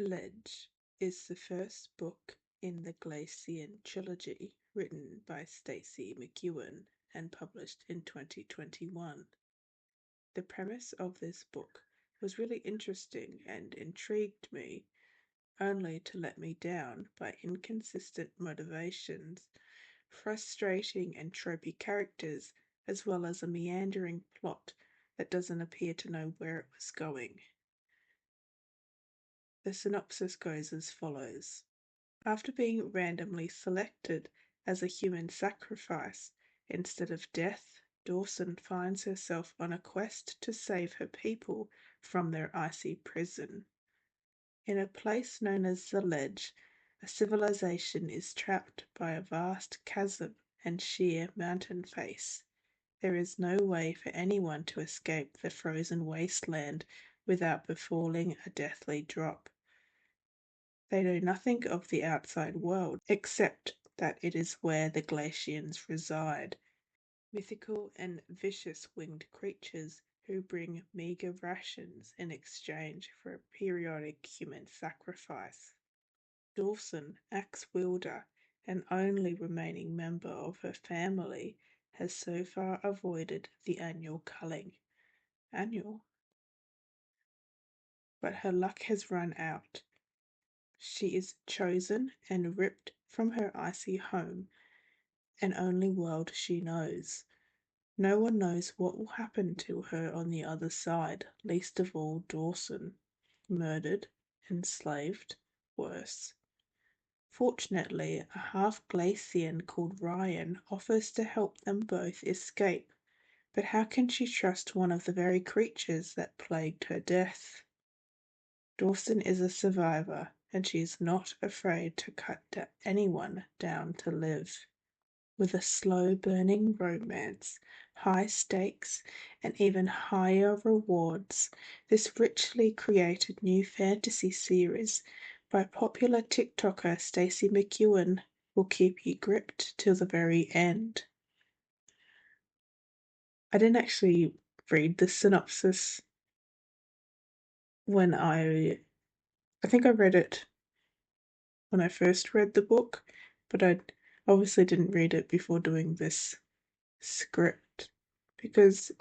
Ledge is the first book in the Glacian trilogy written by Stacey McEwan and published in 2021. The premise of this book was really interesting and intrigued me, only to let me down by inconsistent motivations, frustrating and tropey characters, as well as a meandering plot that doesn't appear to know where it was going. The synopsis goes as follows. After being randomly selected as a human sacrifice instead of death, Dawson finds herself on a quest to save her people from their icy prison. In a place known as the Ledge, a civilization is trapped by a vast chasm and sheer mountain face. There is no way for anyone to escape the frozen wasteland without befalling a deathly drop. They know nothing of the outside world, except that it is where the Glacians reside, mythical and vicious winged creatures who bring meagre rations in exchange for a periodic human sacrifice. Dawson, axe wielder and only remaining member of her family, has so far avoided the annual culling. Annual? But her luck has run out. She is chosen and ripped from her icy home and only world she knows. No one knows what will happen to her on the other side, least of all Dawson. Murdered, enslaved, worse. Fortunately, a half-Glacian called Ryan offers to help them both escape, but how can she trust one of the very creatures that plagued her death? Dawson is a survivor, and she is not afraid to cut anyone down to live. With a slow-burning romance, high stakes, and even higher rewards, this richly created new fantasy series by popular TikToker Stacey McEwan will keep you gripped till the very end. I didn't actually read the synopsis when I think I read it when I first read the book, but I obviously didn't read it before doing this script because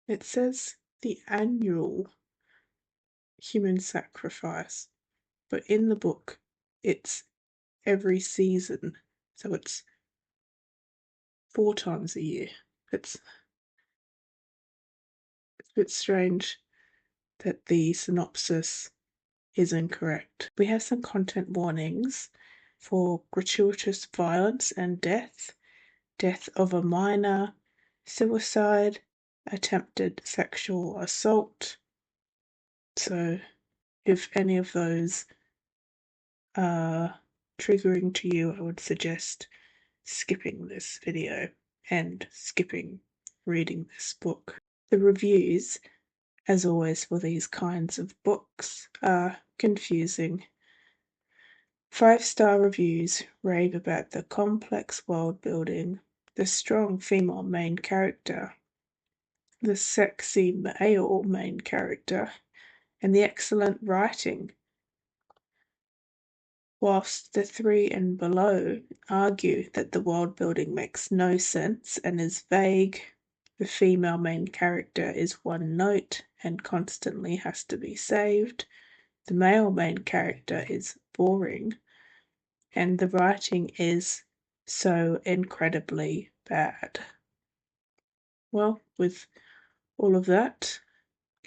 it says the annual human sacrifice, but in the book it's every season, so it's 4 times a year. It's a bit strange that the synopsis is incorrect. We have some content warnings for gratuitous violence and death, death of a minor, suicide, attempted sexual assault. So if any of those are triggering to you, I would suggest skipping this video and skipping reading this book. The reviews, as always for these kinds of books, are confusing. 5-star reviews rave about the complex world building, the strong female main character, the sexy male main character, and the excellent writing, whilst the 3 and below argue that the world building makes no sense and is vague. The female main character is one note and constantly has to be saved. The male main character is boring, and the writing is so incredibly bad. Well, with all of that,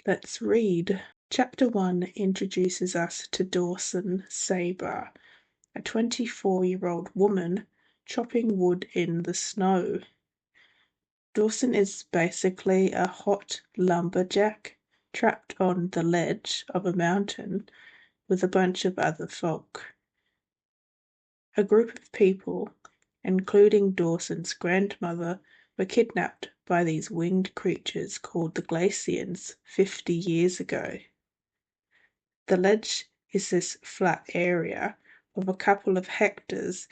let's read. Chapter 1 introduces us to Dawson Sabre, a 24-year-old woman chopping wood in the snow. Dawson is basically a hot lumberjack trapped on the ledge of a mountain with a bunch of other folk. A group of people, including Dawson's grandmother, were kidnapped by these winged creatures called the Glacians 50 years ago. The ledge is this flat area of a couple of hectares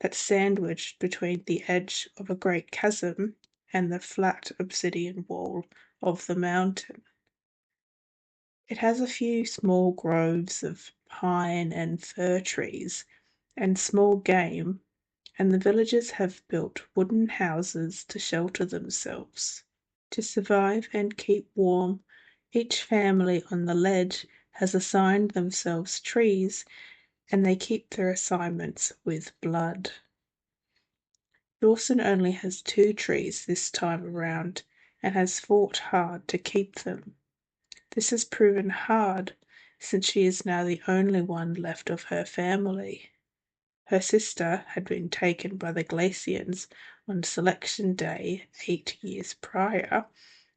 that's sandwiched between the edge of a great chasm and the flat obsidian wall of the mountain. It has a few small groves of pine and fir trees and small game, and the villagers have built wooden houses to shelter themselves. To survive and keep warm, each family on the ledge has assigned themselves trees, and they keep their assignments with blood. Dawson only has 2 trees this time around and has fought hard to keep them. This has proven hard since she is now the only one left of her family. Her sister had been taken by the Glacians on selection day 8 years prior,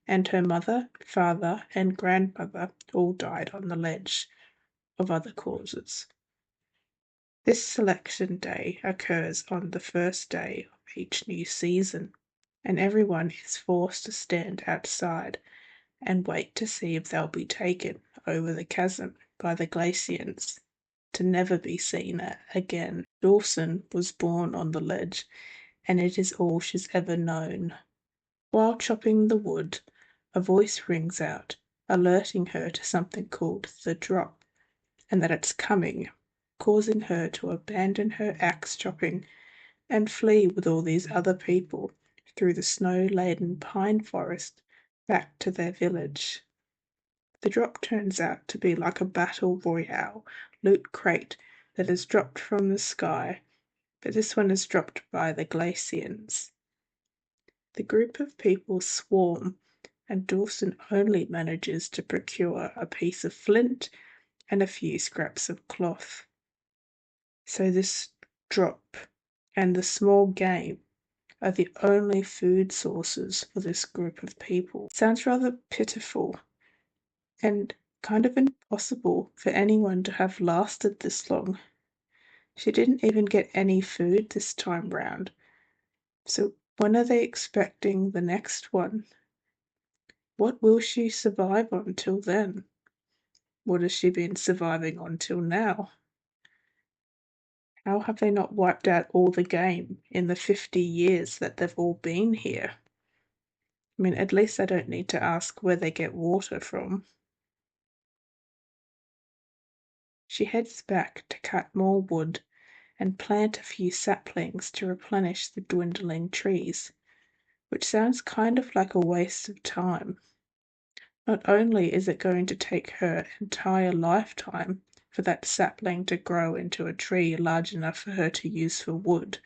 and her mother, father, and grandmother all died on the ledge of other causes. This selection day occurs on the first day of each new season, and everyone is forced to stand outside and wait to see if they'll be taken over the chasm by the Glacians, to never be seen again. Dawson was born on the ledge, and it is all she's ever known. While chopping the wood, a voice rings out, alerting her to something called the drop, and that it's coming, causing her to abandon her axe chopping and flee with all these other people through the snow-laden pine forest back to their village. The drop turns out to be like a battle royale loot crate that is dropped from the sky, but this one is dropped by the Glacians. The group of people swarm, and Dawson only manages to procure a piece of flint and a few scraps of cloth. So this drop and the small game are the only food sources for this group of people. Sounds rather pitiful and kind of impossible for anyone to have lasted this long. She didn't even get any food this time round. So when are they expecting the next one? What will she survive on till then? What has she been surviving on till now? How have they not wiped out all the game in the 50 years that they've all been here? I mean, at least I don't need to ask where they get water from. She heads back to cut more wood and plant a few saplings to replenish the dwindling trees, which sounds kind of like a waste of time. Not only is it going to take her entire lifetime for that sapling to grow into a tree large enough for her to use for wood,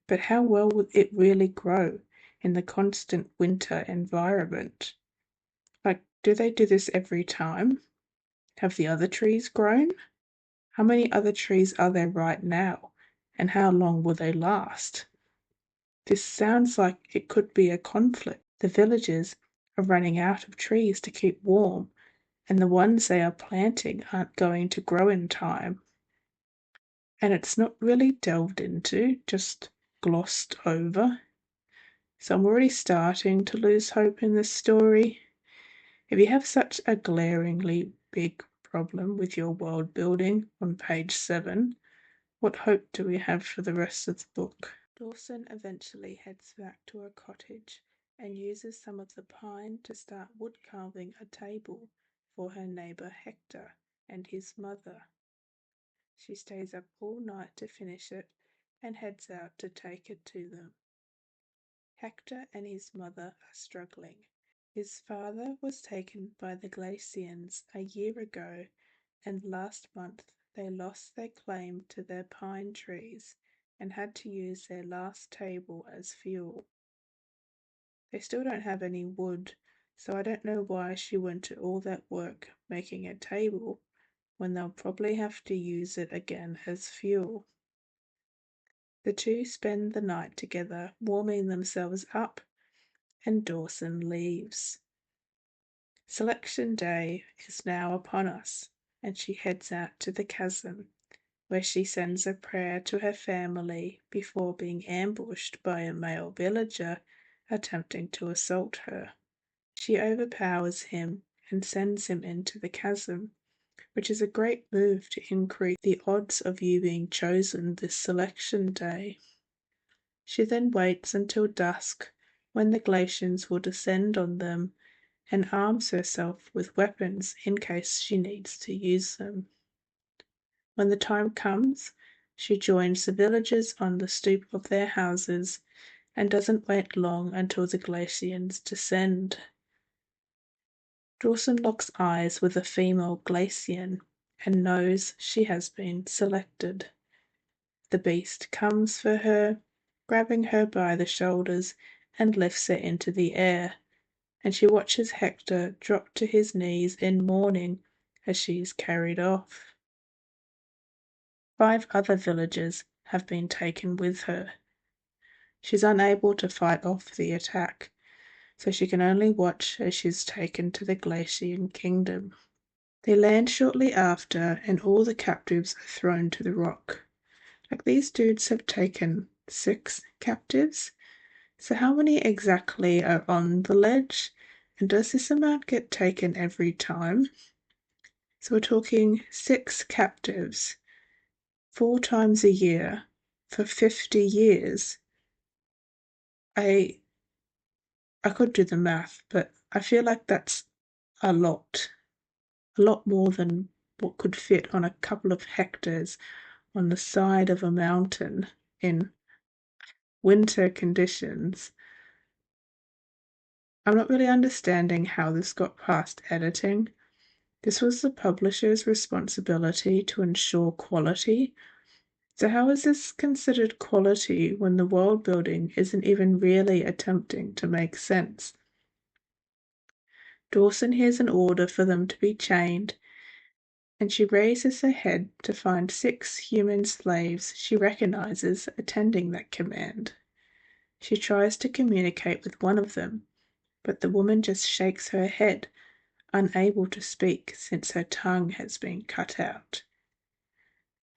but how well would it really grow in the constant winter environment? Like, do they do this every time? Have the other trees grown? How many other trees are there right now, and how long will they last? This sounds like it could be a conflict. The villagers are running out of trees to keep warm, and the ones they are planting aren't going to grow in time. And it's not really delved into, just glossed over. So I'm already starting to lose hope in this story. If you have such a glaringly big problem with your world building on page 7, what hope do we have for the rest of the book? Dawson eventually heads back to her cottage and uses some of the pine to start wood carving a table for her neighbour Hector and his mother. She stays up all night to finish it and heads out to take it to them. Hector and his mother are struggling. His father was taken by the Glacians a year ago, and last month they lost their claim to their pine trees and had to use their last table as fuel. They still don't have any wood, so I don't know why she went to all that work making a table when they'll probably have to use it again as fuel. The two spend the night together, warming themselves up, and Dawson leaves. Selection day is now upon us, and she heads out to the chasm, where she sends a prayer to her family before being ambushed by a male villager attempting to assault her. She overpowers him and sends him into the chasm, which is a great move to increase the odds of you being chosen this selection day. She then waits until dusk, when the glaciers will descend on them, and arms herself with weapons in case she needs to use them. When the time comes, she joins the villagers on the stoop of their houses and doesn't wait long until the glaciers descend. Dawson locks eyes with a female glacian and knows she has been selected. The beast comes for her, grabbing her by the shoulders and lifts her into the air, and she watches Hector drop to his knees in mourning as she is carried off. 5 other villagers have been taken with her. She's unable to fight off the attack, so she can only watch as she's taken to the Glacian kingdom. They land shortly after, and all the captives are thrown to the rock. Like, these dudes have taken 6 captives. So how many exactly are on the ledge? And does this amount get taken every time? So we're talking 6 captives, 4 times a year, for 50 years. I could do the math, but I feel like that's a lot more than what could fit on a couple of hectares on the side of a mountain in winter conditions. I'm not really understanding how this got past editing. This was the publisher's responsibility to ensure quality. So how is this considered quality when the world building isn't even really attempting to make sense? Dawson hears an order for them to be chained, and she raises her head to find 6 human slaves she recognizes attending that command. She tries to communicate with one of them, but the woman just shakes her head, unable to speak since her tongue has been cut out.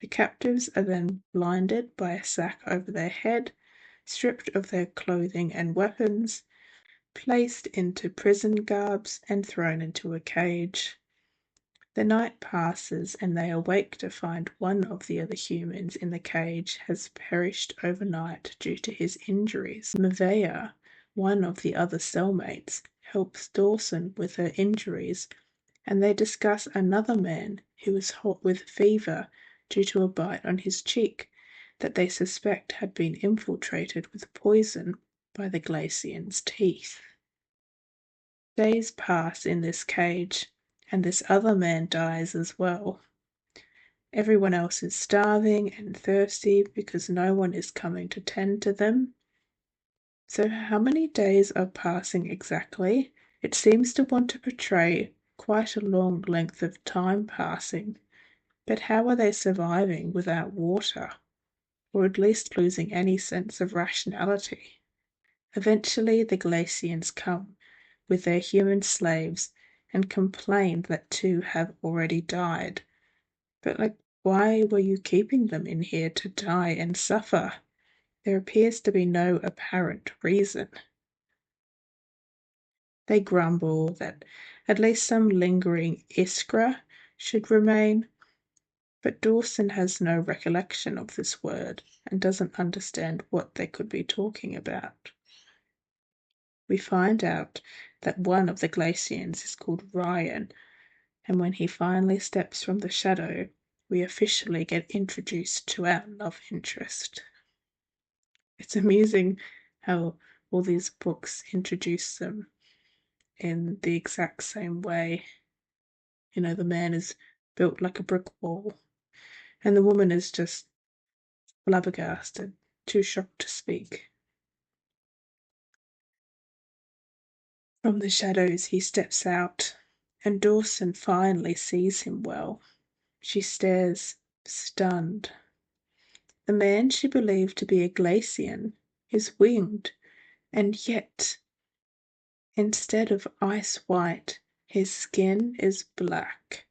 The captives are then blinded by a sack over their head, stripped of their clothing and weapons, placed into prison garbs, and thrown into a cage. The night passes and they awake to find one of the other humans in the cage has perished overnight due to his injuries. Mavea, one of the other cellmates, helps Dawson with her injuries, and they discuss another man who is hot with fever due to a bite on his cheek that they suspect had been infiltrated with poison by the Glacian's teeth. Days pass in this cage, and this other man dies as well. Everyone else is starving and thirsty because no one is coming to tend to them. So how many days are passing exactly? It seems to want to portray quite a long length of time passing, but how are they surviving without water, or at least losing any sense of rationality? Eventually the Glacians come with their human slaves and complain that 2 have already died. But why were you keeping them in here to die and suffer? There appears to be no apparent reason. They grumble that at least some lingering iskra should remain, but Dawson has no recollection of this word and doesn't understand what they could be talking about. We find out that one of the Glacians is called Ryan, and when he finally steps from the shadow, we officially get introduced to our love interest. It's amusing how all these books introduce them in the exact same way. You know, the man is built like a brick wall, and the woman is just flabbergasted, too shocked to speak. From the shadows he steps out, and Dawson finally sees him well. She stares, stunned. The man she believed to be a Glacian is winged, and yet, instead of ice white, his skin is black.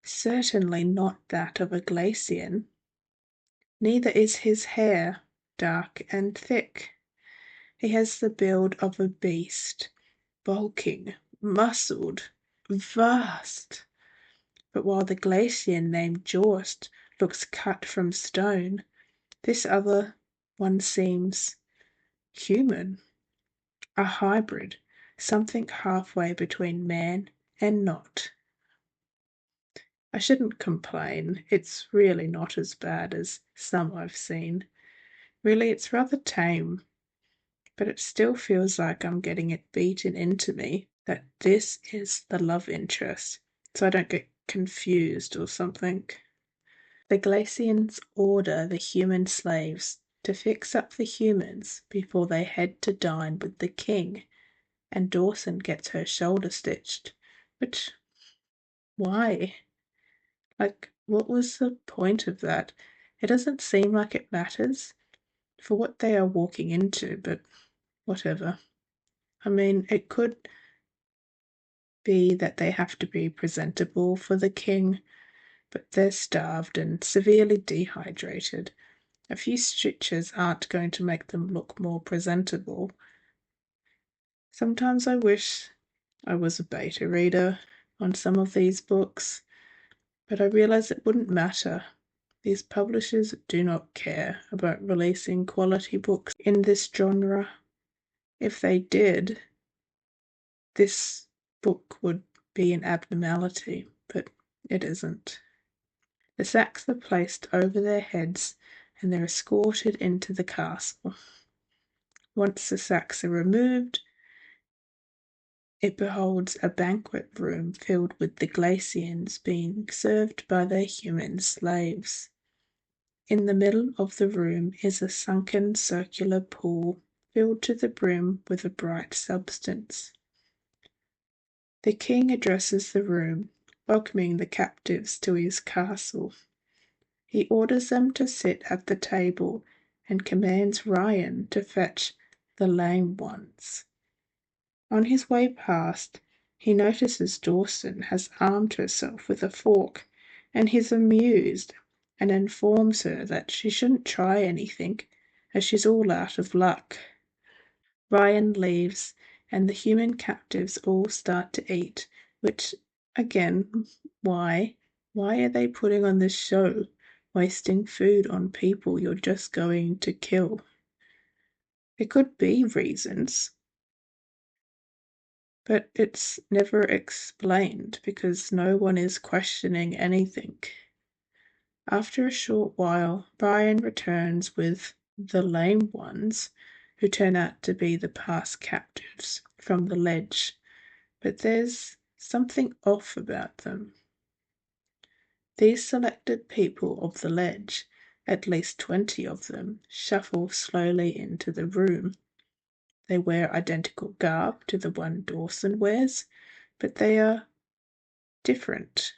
Certainly not that of a Glacian. Neither is his hair dark and thick. He has the build of a beast, bulking, muscled, vast. But while the Glacian named Jorst looks cut from stone, this other one seems human, a hybrid, something halfway between man and not. I shouldn't complain, it's really not as bad as some I've seen. Really, it's rather tame, but it still feels like I'm getting it beaten into me that this is the love interest, so I don't get confused or something. The Glacians order the human slaves to fix up the humans before they head to dine with the king, and Dawson gets her shoulder stitched. Which, why? Like, what was the point of that? It doesn't seem like it matters for what they are walking into, but whatever. I mean, it could be that they have to be presentable for the king, but they're starved and severely dehydrated. A few stitches aren't going to make them look more presentable. Sometimes I wish I was a beta reader on some of these books, but I realize it wouldn't matter. These publishers do not care about releasing quality books in this genre. If they did, this book would be an abnormality, but it isn't. The sacks are placed over their heads and they're escorted into the castle. Once the sacks are removed, it beholds a banquet room filled with the Glacians being served by their human slaves. In the middle of the room is a sunken circular pool filled to the brim with a bright substance. The king addresses the room, welcoming the captives to his castle. He orders them to sit at the table and commands Ryan to fetch the lame ones. On his way past, he notices Dawson has armed herself with a fork, and he's amused and informs her that she shouldn't try anything, as she's all out of luck. Ryan leaves, and the human captives all start to eat, which, again, why? Why are they putting on this show, wasting food on people you're just going to kill? There could be reasons, but it's never explained because no one is questioning anything. After a short while, Brian returns with the lame ones, who turn out to be the past captives from the ledge, but there's something off about them. These selected people of the ledge, at least 20 of them, shuffle slowly into the room. They wear identical garb to the one Dawson wears, but they are different.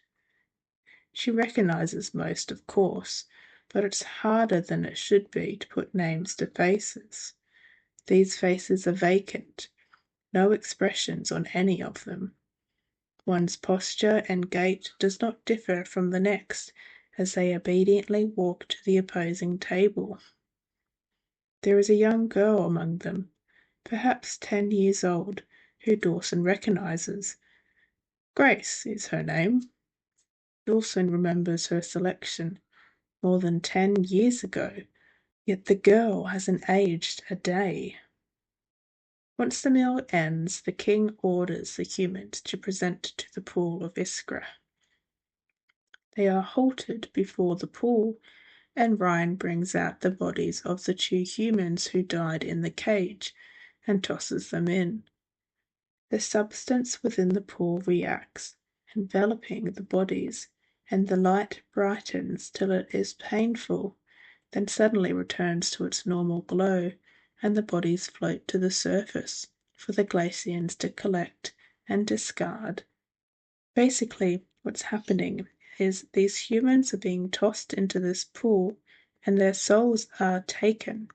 She recognizes most, of course, but it's harder than it should be to put names to faces. These faces are vacant, no expressions on any of them. One's posture and gait does not differ from the next as they obediently walk to the opposing table. There is a young girl among them, perhaps 10 years old, who Dawson recognizes. Grace is her name. Dawson remembers her selection more than 10 years ago, yet the girl hasn't aged a day. Once the meal ends, the king orders the humans to present to the pool of Iskra. They are halted before the pool, and Ryan brings out the bodies of the 2 humans who died in the cage and tosses them in. The substance within the pool reacts, enveloping the bodies, and the light brightens till it is painful, then suddenly returns to its normal glow, and the bodies float to the surface for the Glacians to collect and discard. Basically, what's happening is these humans are being tossed into this pool and their souls are taken.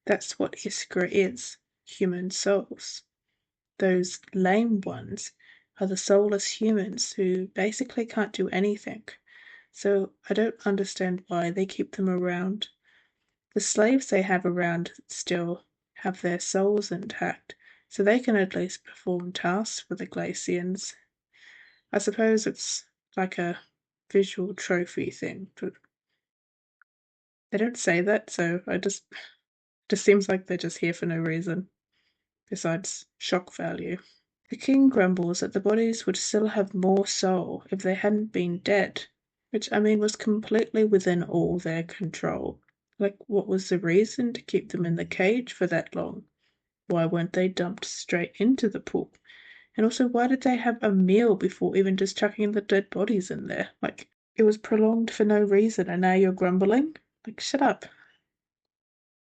That's what Iskra is, human souls. Those lame ones are the soulless humans who basically can't do anything. So I don't understand why they keep them around. The slaves they have around still have their souls intact, so they can at least perform tasks for the Glacians. I suppose it's like a visual trophy thing, but they don't say that, so just seems like they're just here for no reason besides shock value. The king grumbles that the bodies would still have more soul if they hadn't been dead, which I mean was completely within all their control. Like, what was the reason to keep them in the cage for that long? Why weren't they dumped straight into the pool? And also, why did they have a meal before even just chucking the dead bodies in there? Like, it was prolonged for no reason, and now you're grumbling? Like, shut up.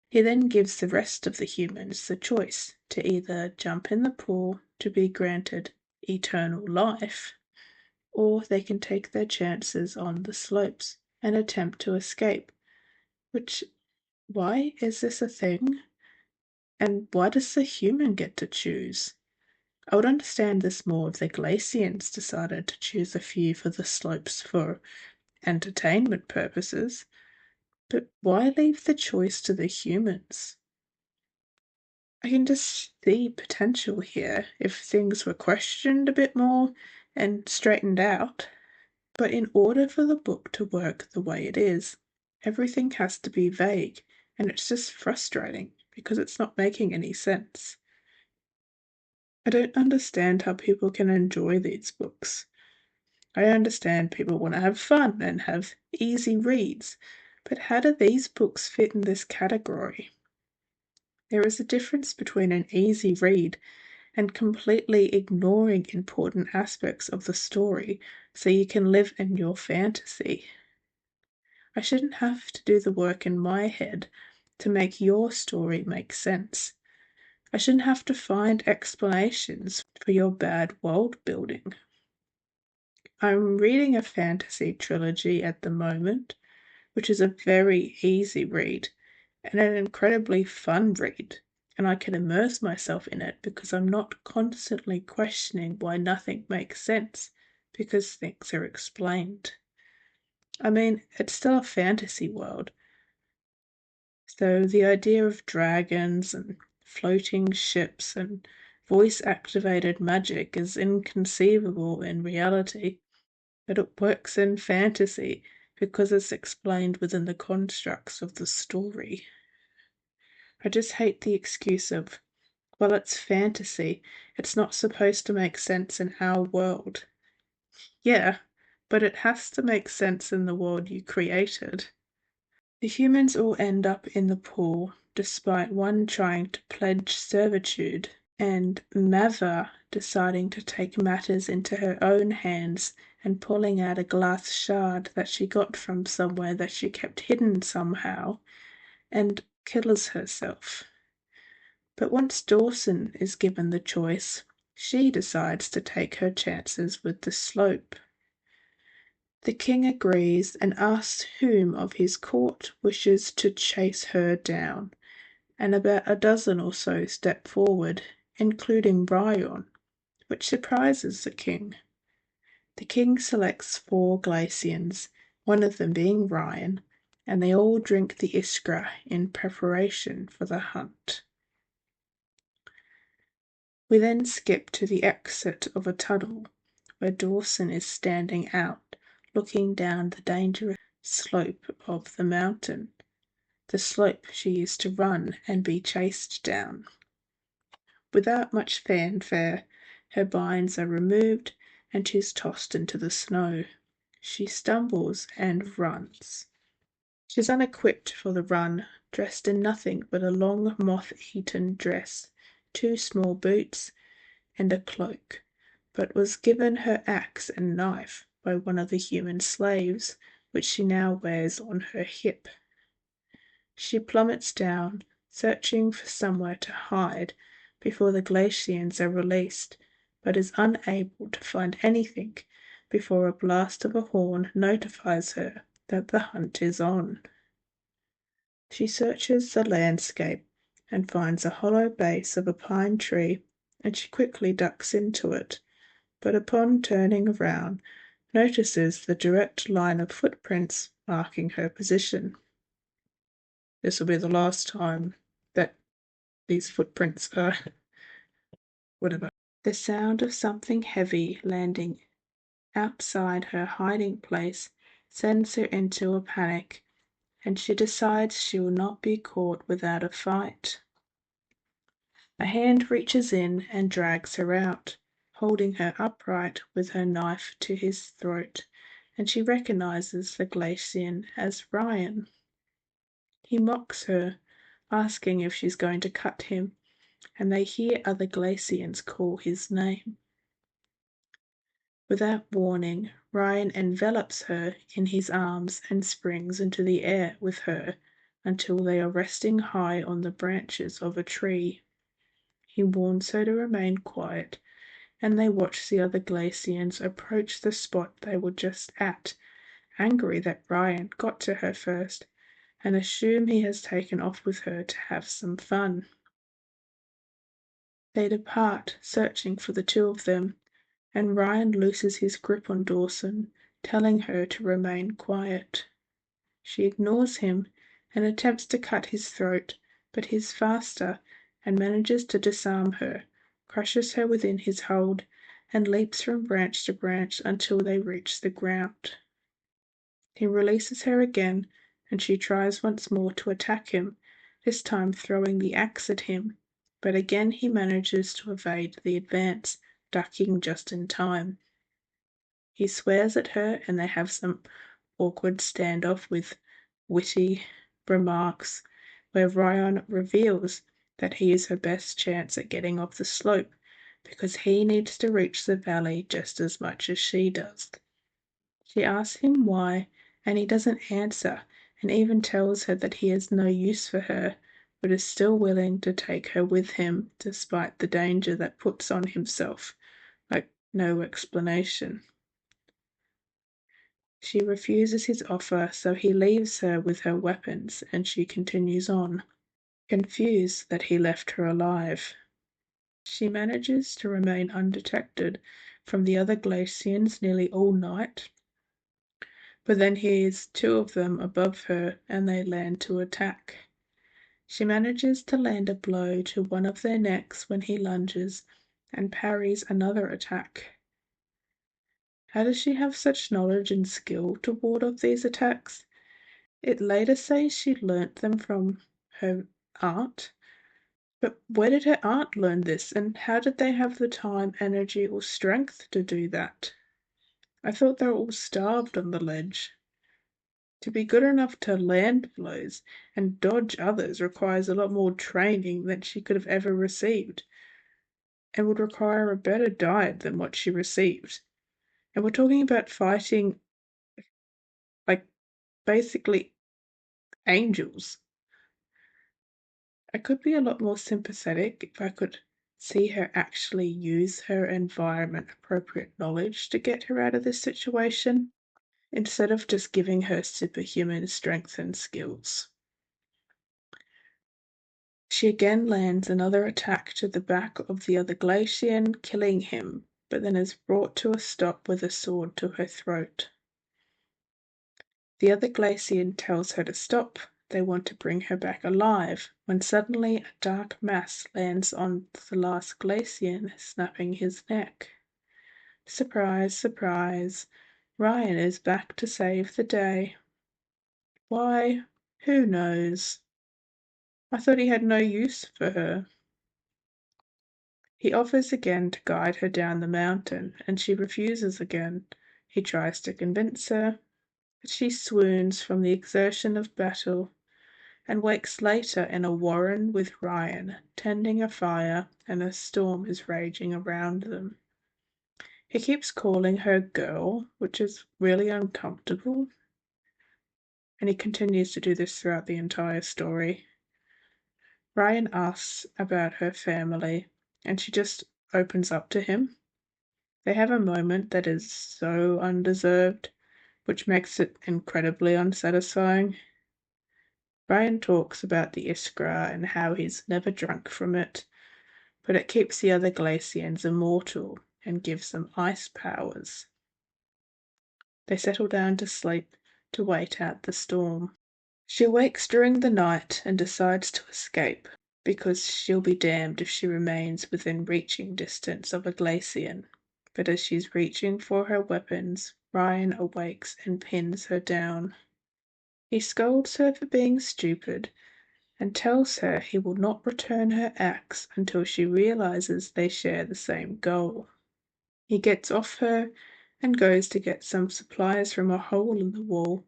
He then gives the rest of the humans the choice to either jump in the pool to be granted eternal life, or they can take their chances on the slopes and attempt to escape. Which, why is this a thing? And why does the human get to choose? I would understand this more if the Glacians decided to choose a few for the slopes for entertainment purposes, but why leave the choice to the humans? I can just see potential here if things were questioned a bit more and straightened out. But in order for the book to work the way it is, everything has to be vague, and it's just frustrating because it's not making any sense. I don't understand how people can enjoy these books. I understand people want to have fun and have easy reads, but how do these books fit in this category? There is a difference between an easy read and completely ignoring important aspects of the story so you can live in your fantasy. I shouldn't have to do the work in my head to make your story make sense. I shouldn't have to find explanations for your bad world building. I'm reading a fantasy trilogy at the moment, which is a very easy read and an incredibly fun read, and I can immerse myself in it because I'm not constantly questioning why nothing makes sense because things are explained. I mean, it's still a fantasy world, so the idea of dragons and floating ships and voice-activated magic is inconceivable in reality, but it works in fantasy because it's explained within the constructs of the story. I just hate the excuse of, well, it's fantasy. It's not supposed to make sense in our world. Yeah, but it has to make sense in the world you created. The humans all end up in the pool, despite one trying to pledge servitude and Mava deciding to take matters into her own hands and pulling out a glass shard that she got from somewhere that she kept hidden somehow and kills herself. But once Dawson is given the choice, she decides to take her chances with the slope. The king agrees and asks whom of his court wishes to chase her down, and about a dozen or so step forward, including Ryan, which surprises the king. The king selects 4 Glacians, one of them being Ryan, and they all drink the Iskra in preparation for the hunt. We then skip to the exit of a tunnel, where Dawson is standing out, looking down the dangerous slope of the mountain, the slope she used to run and be chased down. Without much fanfare, her binds are removed and she's tossed into the snow. She stumbles and runs. She's unequipped for the run, dressed in nothing but a long moth-eaten dress, 2 small boots, and a cloak, but was given her axe and knife by one of the human slaves, which she now wears on her hip. She plummets down, searching for somewhere to hide before the Glacians are released, but is unable to find anything before a blast of a horn notifies her that the hunt is on. She searches the landscape and finds a hollow base of a pine tree, and she quickly ducks into it, but upon turning around, notices the direct line of footprints marking her position. This will be the last time that these footprints are whatever. The sound of something heavy landing outside her hiding place sends her into a panic, and she decides she will not be caught without a fight. A hand reaches in and drags her out, holding her upright with her knife to his throat, and she recognizes the Glacian as Ryan. He mocks her, asking if she's going to cut him, and they hear other Glacians call his name. Without warning, Ryan envelops her in his arms and springs into the air with her until they are resting high on the branches of a tree. He warns her to remain quiet, and they watch the other Glacians approach the spot they were just at, angry that Ryan got to her first, and assume he has taken off with her to have some fun. They depart, searching for the two of them, and Ryan looses his grip on Dawson, telling her to remain quiet. She ignores him and attempts to cut his throat, but he's faster and manages to disarm her, crushes her within his hold, and leaps from branch to branch until they reach the ground. He releases her again, and she tries once more to attack him, this time throwing the axe at him, but again he manages to evade the advance, ducking just in time. He swears at her and they have some awkward standoff with witty remarks where Ryan reveals that he is her best chance at getting off the slope because he needs to reach the valley just as much as she does. She asks him why, and he doesn't answer, and even tells her that he has no use for her, but is still willing to take her with him despite the danger that puts on himself, like no explanation. She refuses his offer, so he leaves her with her weapons, and she continues on, confused that he left her alive. She manages to remain undetected from the other Glacians nearly all night, but then hears two of them above her and they land to attack. She manages to land a blow to one of their necks when he lunges and parries another attack. How does she have such knowledge and skill to ward off these attacks? It later says she learnt them from her aunt, but where did her aunt learn this, and how did they have the time, energy, or strength to do that? I thought they were all starved on the ledge. To be good enough to land blows and dodge others requires a lot more training than she could have ever received, and would require a better diet than what she received. And we're talking about fighting, like, basically angels. I could be a lot more sympathetic if I could see her actually use her environment appropriate knowledge to get her out of this situation, instead of just giving her superhuman strength and skills. She again lands another attack to the back of the other Glacian, killing him, but then is brought to a stop with a sword to her throat. The other Glacian tells her to stop. They want to bring her back alive, when suddenly a dark mass lands on the last Glacian, snapping his neck. Surprise, surprise, Ryan is back to save the day. Why? Who knows? I thought he had no use for her. He offers again to guide her down the mountain, and she refuses again. He tries to convince her, but she swoons from the exertion of battle and wakes later in a warren with Ryan, tending a fire, and a storm is raging around them. He keeps calling her girl, which is really uncomfortable, and he continues to do this throughout the entire story. Ryan asks about her family, and she just opens up to him. They have a moment that is so undeserved, which makes it incredibly unsatisfying. Ryan talks about the Iskra and how he's never drunk from it, but it keeps the other Glacians immortal and gives them ice powers. They settle down to sleep to wait out the storm. She wakes during the night and decides to escape, because she'll be damned if she remains within reaching distance of a Glacian. But as she's reaching for her weapons, Ryan awakes and pins her down. He scolds her for being stupid, and tells her he will not return her axe until she realizes they share the same goal. He gets off her and goes to get some supplies from a hole in the wall,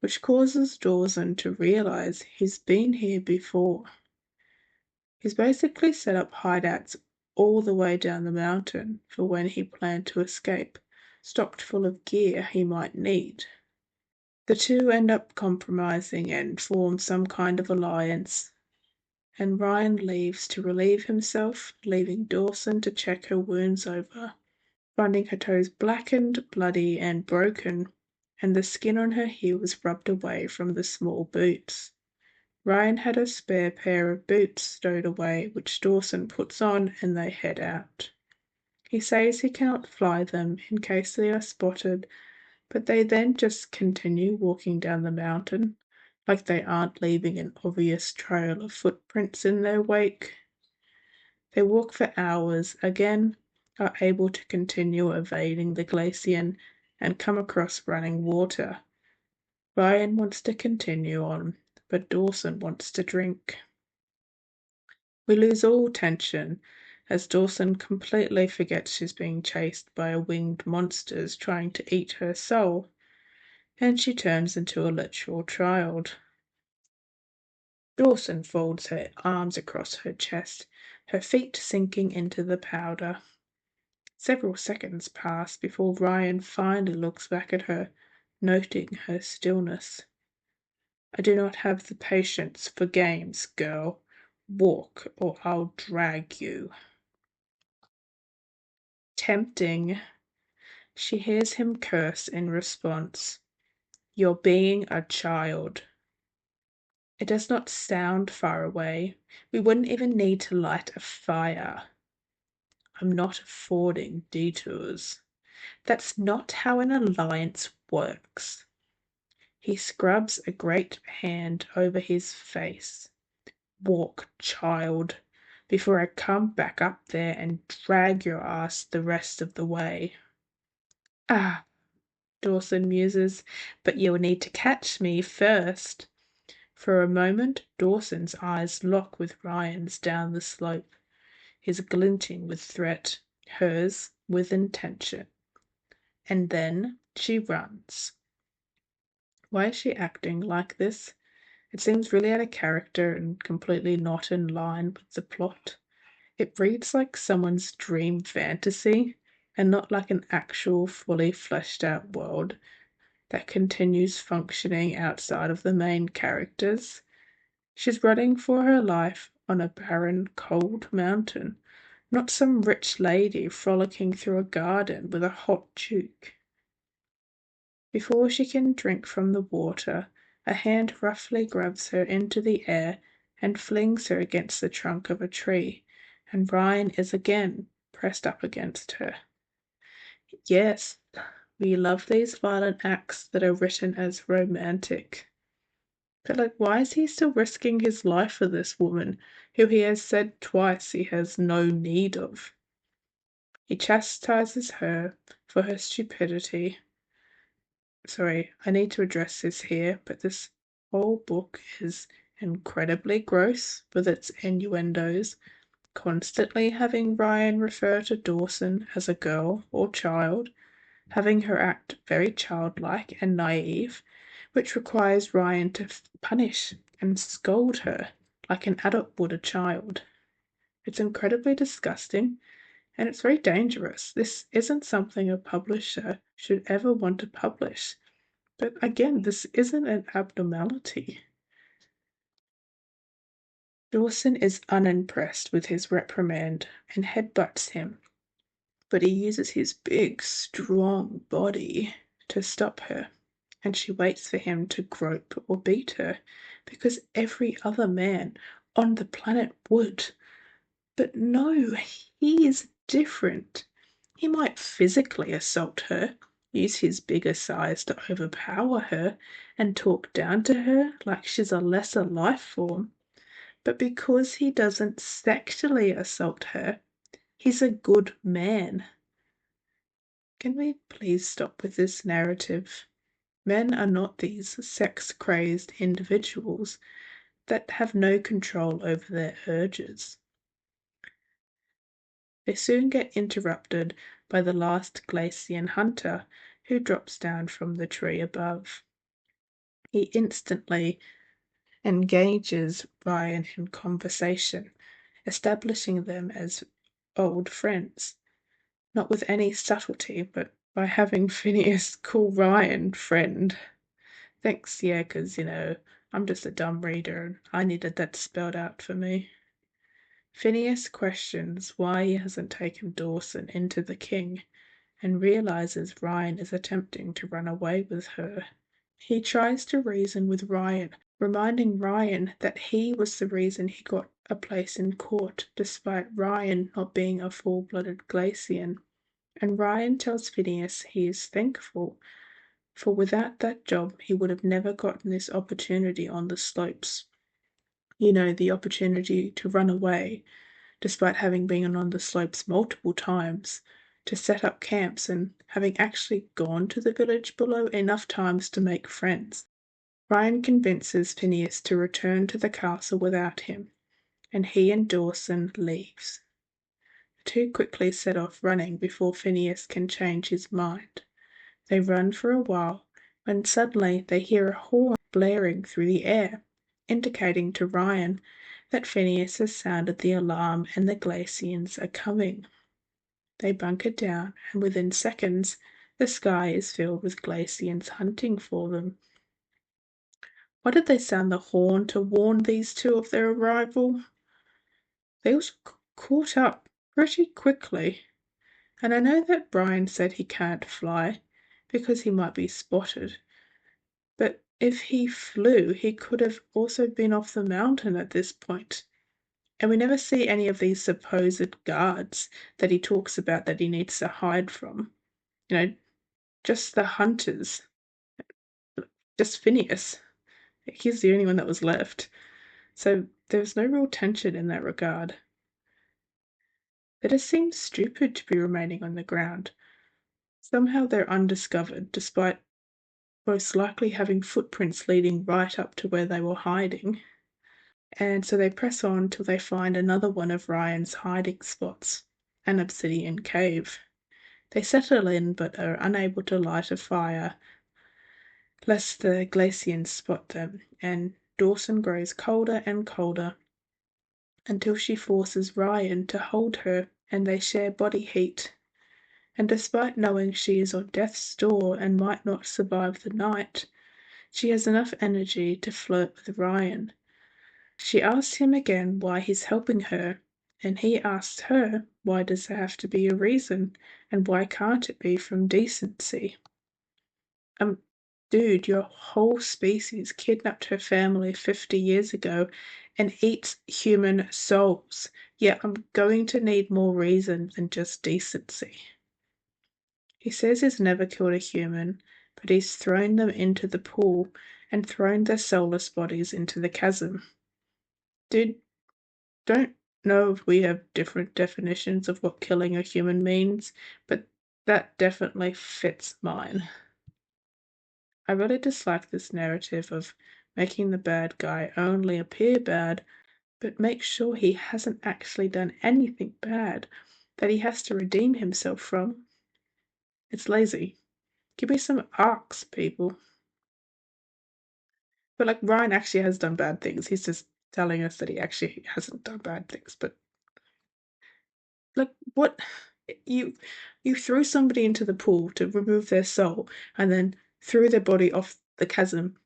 which causes Dawson to realize he's been here before. He's basically set up hideouts all the way down the mountain for when he planned to escape, stocked full of gear he might need. The two end up compromising and form some kind of alliance, and Ryan leaves to relieve himself, leaving Dawson to check her wounds over, finding her toes blackened, bloody, and broken, and the skin on her heels rubbed away from the small boots. Ryan had a spare pair of boots stowed away, which Dawson puts on, and they head out. He says he cannot fly them in case they are spotted, but they then just continue walking down the mountain, like they aren't leaving an obvious trail of footprints in their wake. They walk for hours, again, are able to continue evading the glacier and come across running water. Ryan wants to continue on, but Dawson wants to drink. We lose all tension as Dawson completely forgets she's being chased by winged monsters trying to eat her soul, and she turns into a literal child. Dawson folds her arms across her chest, her feet sinking into the powder. Several seconds pass before Ryan finally looks back at her, noting her stillness. I do not have the patience for games, girl. Walk, or I'll drag you. Tempting. She hears him curse in response. You're being a child. It does not sound far away. We wouldn't even need to light a fire. I'm not affording detours. That's not how an alliance works. He scrubs a great hand over his face. Walk, child, before I come back up there and drag your ass the rest of the way. Ah, Dawson muses, but you'll need to catch me first. For a moment, Dawson's eyes lock with Ryan's down the slope, his glinting with threat, hers with intention. And then she runs. Why is she acting like this? It seems really out of character and completely not in line with the plot. It reads like someone's dream fantasy and not like an actual fully fleshed out world that continues functioning outside of the main characters. She's running for her life on a barren, cold mountain, not some rich lady frolicking through a garden with a hot duke. Before she can drink from the water, a hand roughly grabs her into the air and flings her against the trunk of a tree, and Ryan is again pressed up against her. Yes, we love these violent acts that are written as romantic. But why is he still risking his life for this woman, who he has said twice he has no need of? He chastises her for her stupidity. Sorry, I need to address this here, but this whole book is incredibly gross with its innuendos, constantly having Ryan refer to Dawson as a girl or child, having her act very childlike and naive, which requires Ryan to punish and scold her like an adult would a child. It's incredibly disgusting, and it's very dangerous. This isn't something a publisher should ever want to publish. But again, this isn't an abnormality. Dawson is unimpressed with his reprimand and headbutts him, but he uses his big, strong body to stop her, and she waits for him to grope or beat her, because every other man on the planet would. But no, he is different. He might physically assault her, use his bigger size to overpower her, and talk down to her like she's a lesser life form. But because he doesn't sexually assault her, he's a good man. Can we please stop with this narrative? Men are not these sex-crazed individuals. that have no control over their urges. They soon get interrupted by the last Glacian hunter, who drops down from the tree above. He instantly engages Ryan in conversation, establishing them as old friends, not with any subtlety, but by having Phineas call Ryan friend. Thanks, yeah, 'cause, I'm just a dumb reader and I needed that spelled out for me. Phineas questions why he hasn't taken Dawson into the King and realizes Ryan is attempting to run away with her. He tries to reason with Ryan, reminding Ryan that he was the reason he got a place in court, despite Ryan not being a full-blooded Glacian. And Ryan tells Phineas he is thankful, for without that job he would have never gotten this opportunity on the slopes. The opportunity to run away, despite having been on the slopes multiple times, to set up camps and having actually gone to the village below enough times to make friends. Ryan convinces Phineas to return to the castle without him, and he and Dawson leaves. The two quickly set off running before Phineas can change his mind. They run for a while, when suddenly they hear a horn blaring through the air, indicating to Ryan that Phineas has sounded the alarm and the Glacians are coming. They bunker down, and within seconds the sky is filled with Glacians hunting for them. Why did they sound the horn to warn these two of their arrival? They was caught up pretty quickly, and I know that Brian said he can't fly because he might be spotted, but if he flew, he could have also been off the mountain at this point. And we never see any of these supposed guards that he talks about that he needs to hide from. Just the hunters. Just Phineas. He's the only one that was left. So there's no real tension in that regard. It just seems stupid to be remaining on the ground. Somehow they're undiscovered, despite most likely having footprints leading right up to where they were hiding. And so they press on till they find another one of Ryan's hiding spots, an obsidian cave. They settle in but are unable to light a fire, lest the Glacians spot them, and Dawson grows colder and colder until she forces Ryan to hold her and they share body heat. And despite knowing she is on death's door and might not survive the night, she has enough energy to flirt with Ryan. She asks him again why he's helping her, and he asks her why does there have to be a reason, and why can't it be from decency? Dude, your whole species kidnapped her family 50 years ago and eats human souls. Yeah, I'm going to need more reason than just decency. He says he's never killed a human, but he's thrown them into the pool and thrown their soulless bodies into the chasm. Dude, don't know if we have different definitions of what killing a human means, but that definitely fits mine. I really dislike this narrative of making the bad guy only appear bad, but make sure he hasn't actually done anything bad that he has to redeem himself from. It's lazy. Give me some arcs, people. But Ryan actually has done bad things. He's just telling us that he actually hasn't done bad things. But what? You threw somebody into the pool to remove their soul and then threw their body off the chasm.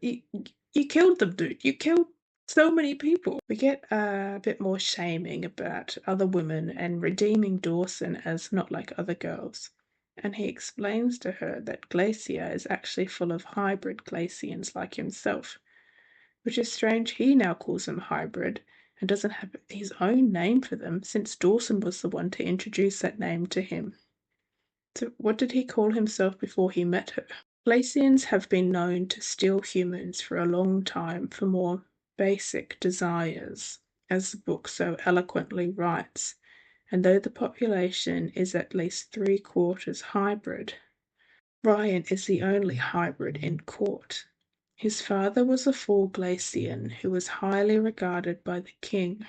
You, you killed them, dude. You killed so many people. We get a bit more shaming about other women and redeeming Dawson as not like other girls. And he explains to her that Glacia is actually full of hybrid Glacians like himself, which is strange he now calls them hybrid and doesn't have his own name for them since Dawson was the one to introduce that name to him. So what did he call himself before he met her? Glacians have been known to steal humans for a long time for more basic desires, as the book so eloquently writes, and though the population is at least 3/4 hybrid, Ryan is the only hybrid in court. His father was a full Glacian who was highly regarded by the king.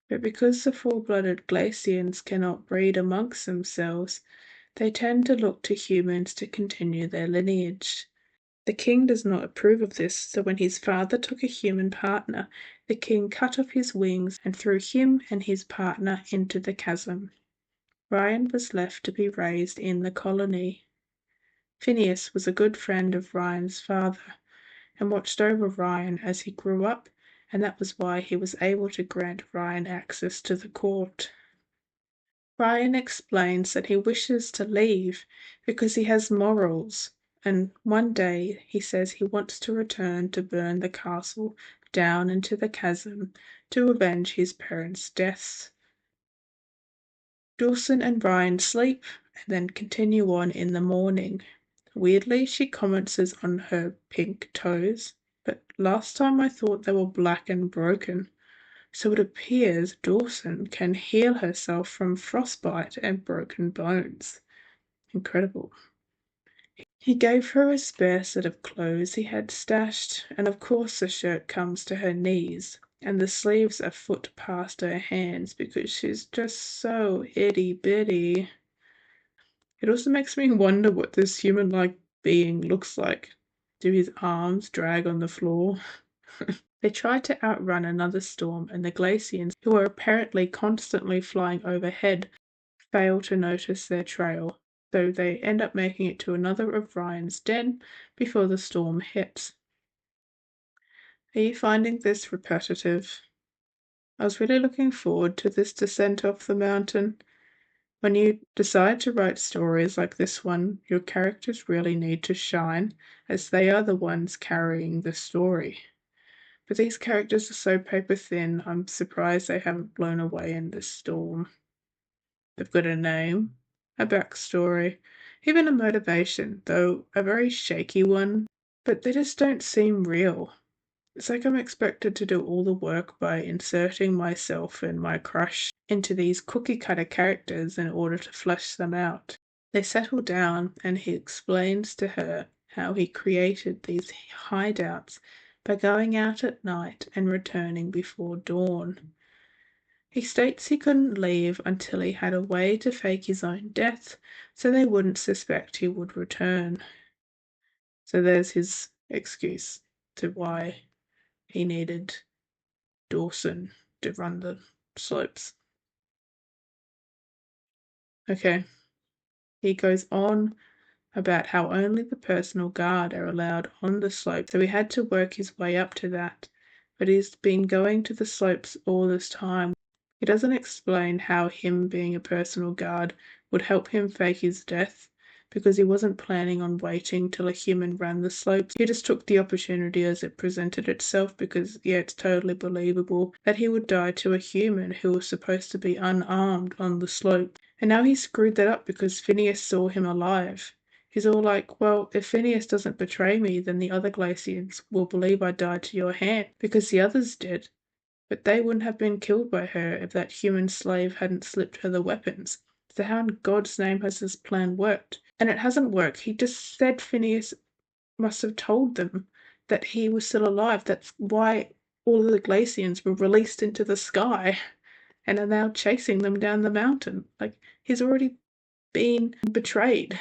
But because the full-blooded Glacians cannot breed amongst themselves, they tend to look to humans to continue their lineage. The king does not approve of this, so when his father took a human partner, the king cut off his wings and threw him and his partner into the chasm. Ryan was left to be raised in the colony. Phineas was a good friend of Ryan's father and watched over Ryan as he grew up, and that was why he was able to grant Ryan access to the court. Ryan explains that he wishes to leave because he has morals, and one day he says he wants to return to burn the castle down into the chasm to avenge his parents' deaths. Dawson and Ryan sleep and then continue on in the morning. Weirdly, she comments on her pink toes, but last time I thought they were black and broken. So it appears Dawson can heal herself from frostbite and broken bones. Incredible. He gave her a spare set of clothes he had stashed, and of course the shirt comes to her knees, and the sleeves a foot past her hands because she's just so itty-bitty. It also makes me wonder what this human-like being looks like. Do his arms drag on the floor? They try to outrun another storm, and the Glacians, who are apparently constantly flying overhead, fail to notice their trail, so they end up making it to another of Ryan's den before the storm hits. Are you finding this repetitive? I was really looking forward to this descent off the mountain. When you decide to write stories like this one, your characters really need to shine, as they are the ones carrying the story. But these characters are so paper thin, I'm surprised they haven't blown away in this storm. They've got a name, a backstory, even a motivation, though a very shaky one, but they just don't seem real. It's like I'm expected to do all the work by inserting myself and my crush into these cookie-cutter characters in order to flesh them out. They settle down and he explains to her how he created these hideouts by going out at night and returning before dawn. He states he couldn't leave until he had a way to fake his own death so they wouldn't suspect he would return. So there's his excuse to why he needed Dawson to run the slopes. Okay. He goes on about how only the personal guard are allowed on the slope, so he had to work his way up to that. But he's been going to the slopes all this time. He doesn't explain how him being a personal guard would help him fake his death, because he wasn't planning on waiting till a human ran the slopes. He just took the opportunity as it presented itself because, yeah, it's totally believable that he would die to a human who was supposed to be unarmed on the slope. And now he screwed that up because Phineas saw him alive. He's all like, well, if Phineas doesn't betray me, then the other Glacians will believe I died to your hand, because the others did. But they wouldn't have been killed by her if that human slave hadn't slipped her the weapons. So how in God's name has this plan worked? And it hasn't worked. He just said Phineas must have told them that he was still alive. That's why all of the Glacians were released into the sky and are now chasing them down the mountain. Like, he's already been betrayed.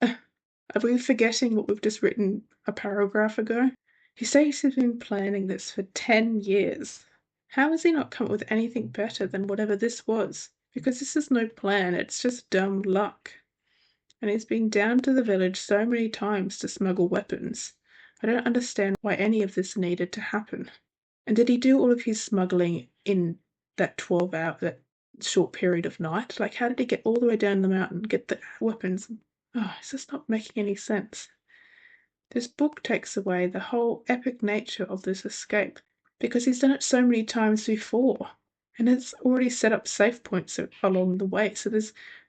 Are we forgetting what we've just written a paragraph ago? He says he's been planning this for 10 years. How has he not come up with anything better than whatever this was? Because this is no plan, it's just dumb luck. And he's been down to the village so many times to smuggle weapons. I don't understand why any of this needed to happen. And did he do all of his smuggling in that 12-hour, that short period of night? Like, how did he get all the way down the mountain, get the weapons? Oh, it's just not making any sense. This book takes away the whole epic nature of this escape, because he's done it so many times before, and it's already set up safe points along the way, so there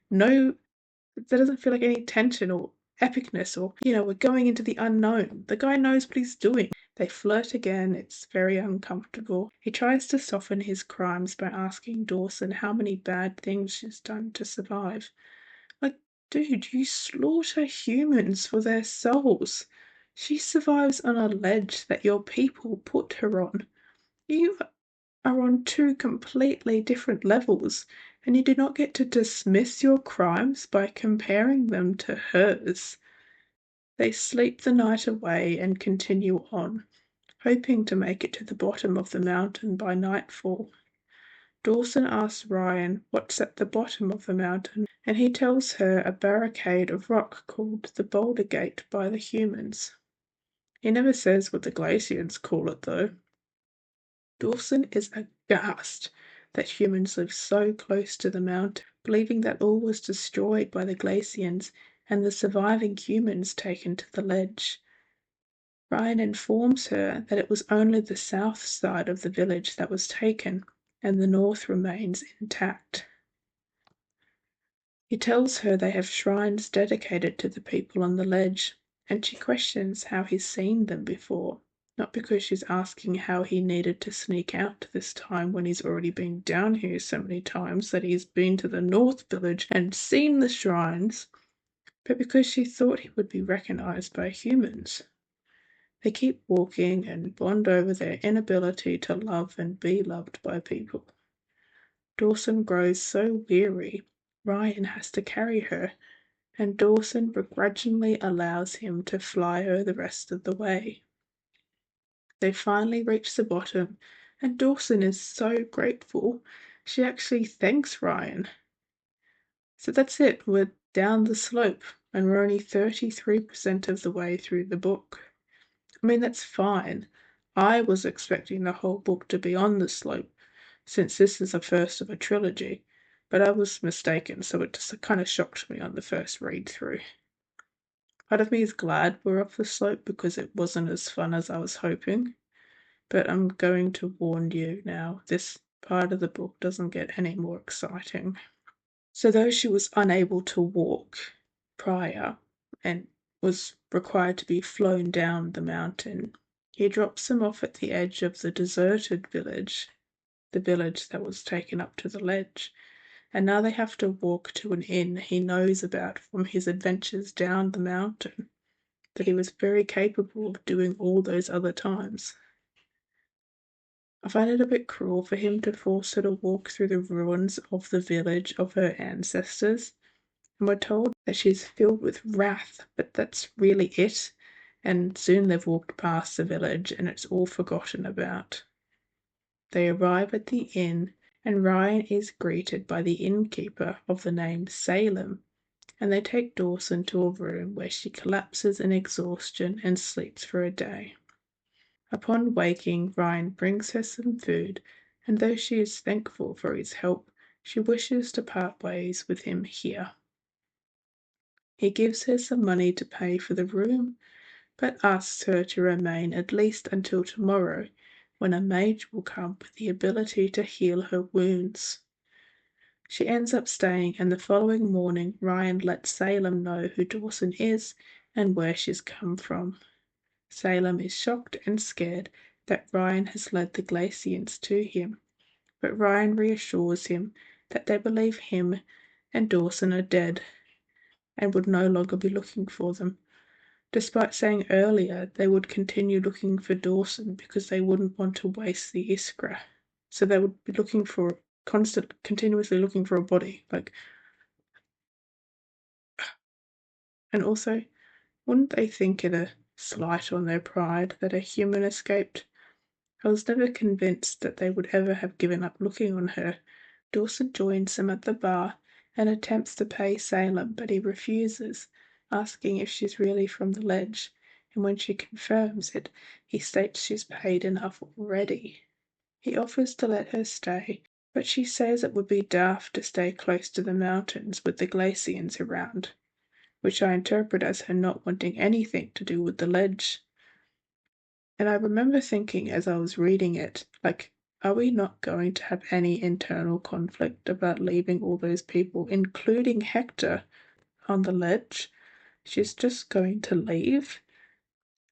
doesn't feel like any tension or epicness or, we're going into the unknown. The guy knows what he's doing. They flirt again, it's very uncomfortable. He tries to soften his crimes by asking Dawson how many bad things she's done to survive. Like, Dude, you slaughter humans for their souls. She survives on a ledge that your people put her on. You are on two completely different levels, and you do not get to dismiss your crimes by comparing them to hers. They sleep the night away and continue on, hoping to make it to the bottom of the mountain by nightfall. Dawson asks Ryan what's at the bottom of the mountain, and he tells her a barricade of rock called the Boulder Gate by the humans. He never says what the Glacians call it, though. Dawson is aghast that humans live so close to the mountain, believing that all was destroyed by the Glacians and the surviving humans taken to the ledge. Ryan informs her that it was only the south side of the village that was taken, and the north remains intact. He tells her they have shrines dedicated to the people on the ledge, and she questions how he's seen them before, not because she's asking how he needed to sneak out this time when he's already been down here so many times that he's been to the north village and seen the shrines, but because she thought he would be recognized by humans. They keep walking and bond over their inability to love and be loved by people. Dawson grows so weary, Ryan has to carry her, and Dawson begrudgingly allows him to fly her the rest of the way. They finally reach the bottom, and Dawson is so grateful, she actually thanks Ryan. So that's it, we're down the slope, and we're only 33% of the way through the book. I mean, that's fine. I was expecting the whole book to be on the slope, since this is the first of a trilogy, but I was mistaken, so it just kind of shocked me on the first read through. Part of me is glad we're off the slope because it wasn't as fun as I was hoping, but I'm going to warn you now, this part of the book doesn't get any more exciting. So though she was unable to walk prior and was required to be flown down the mountain, he drops them off at the edge of the deserted village, the village that was taken up to the ledge, and now they have to walk to an inn he knows about from his adventures down the mountain, that he was very capable of doing all those other times. I find it a bit cruel for him to force her to walk through the ruins of the village of her ancestors, and we're told that she's filled with wrath, but that's really it, and soon they've walked past the village and it's all forgotten about. They arrive at the inn, and Ryan is greeted by the innkeeper of the name Salem, and they take Dawson to a room where she collapses in exhaustion and sleeps for a day. Upon waking, Ryan brings her some food, and though she is thankful for his help, she wishes to part ways with him here. He gives her some money to pay for the room, but asks her to remain at least until tomorrow, when a mage will come with the ability to heal her wounds. She ends up staying, and the following morning Ryan lets Salem know who Dawson is and where she's come from. Salem is shocked and scared that Ryan has led the Glacians to him, but Ryan reassures him that they believe him and Dawson are dead and would no longer be looking for them, despite saying earlier they would continue looking for Dawson because they wouldn't want to waste the Iskra. So they would be looking for continuously looking for a body, and also, wouldn't they think it a slight on their pride that a human escaped? I was never convinced that they would ever have given up looking on her. Dawson joins them at the bar and attempts to pay Salem, but he refuses, asking if she's really from the ledge, and when she confirms it, he states she's paid enough already. He offers to let her stay, but she says it would be daft to stay close to the mountains with the Glacians around, which I interpret as her not wanting anything to do with the ledge. And I remember thinking as I was reading it, are we not going to have any internal conflict about leaving all those people, including Hector, on the ledge? She's just going to leave?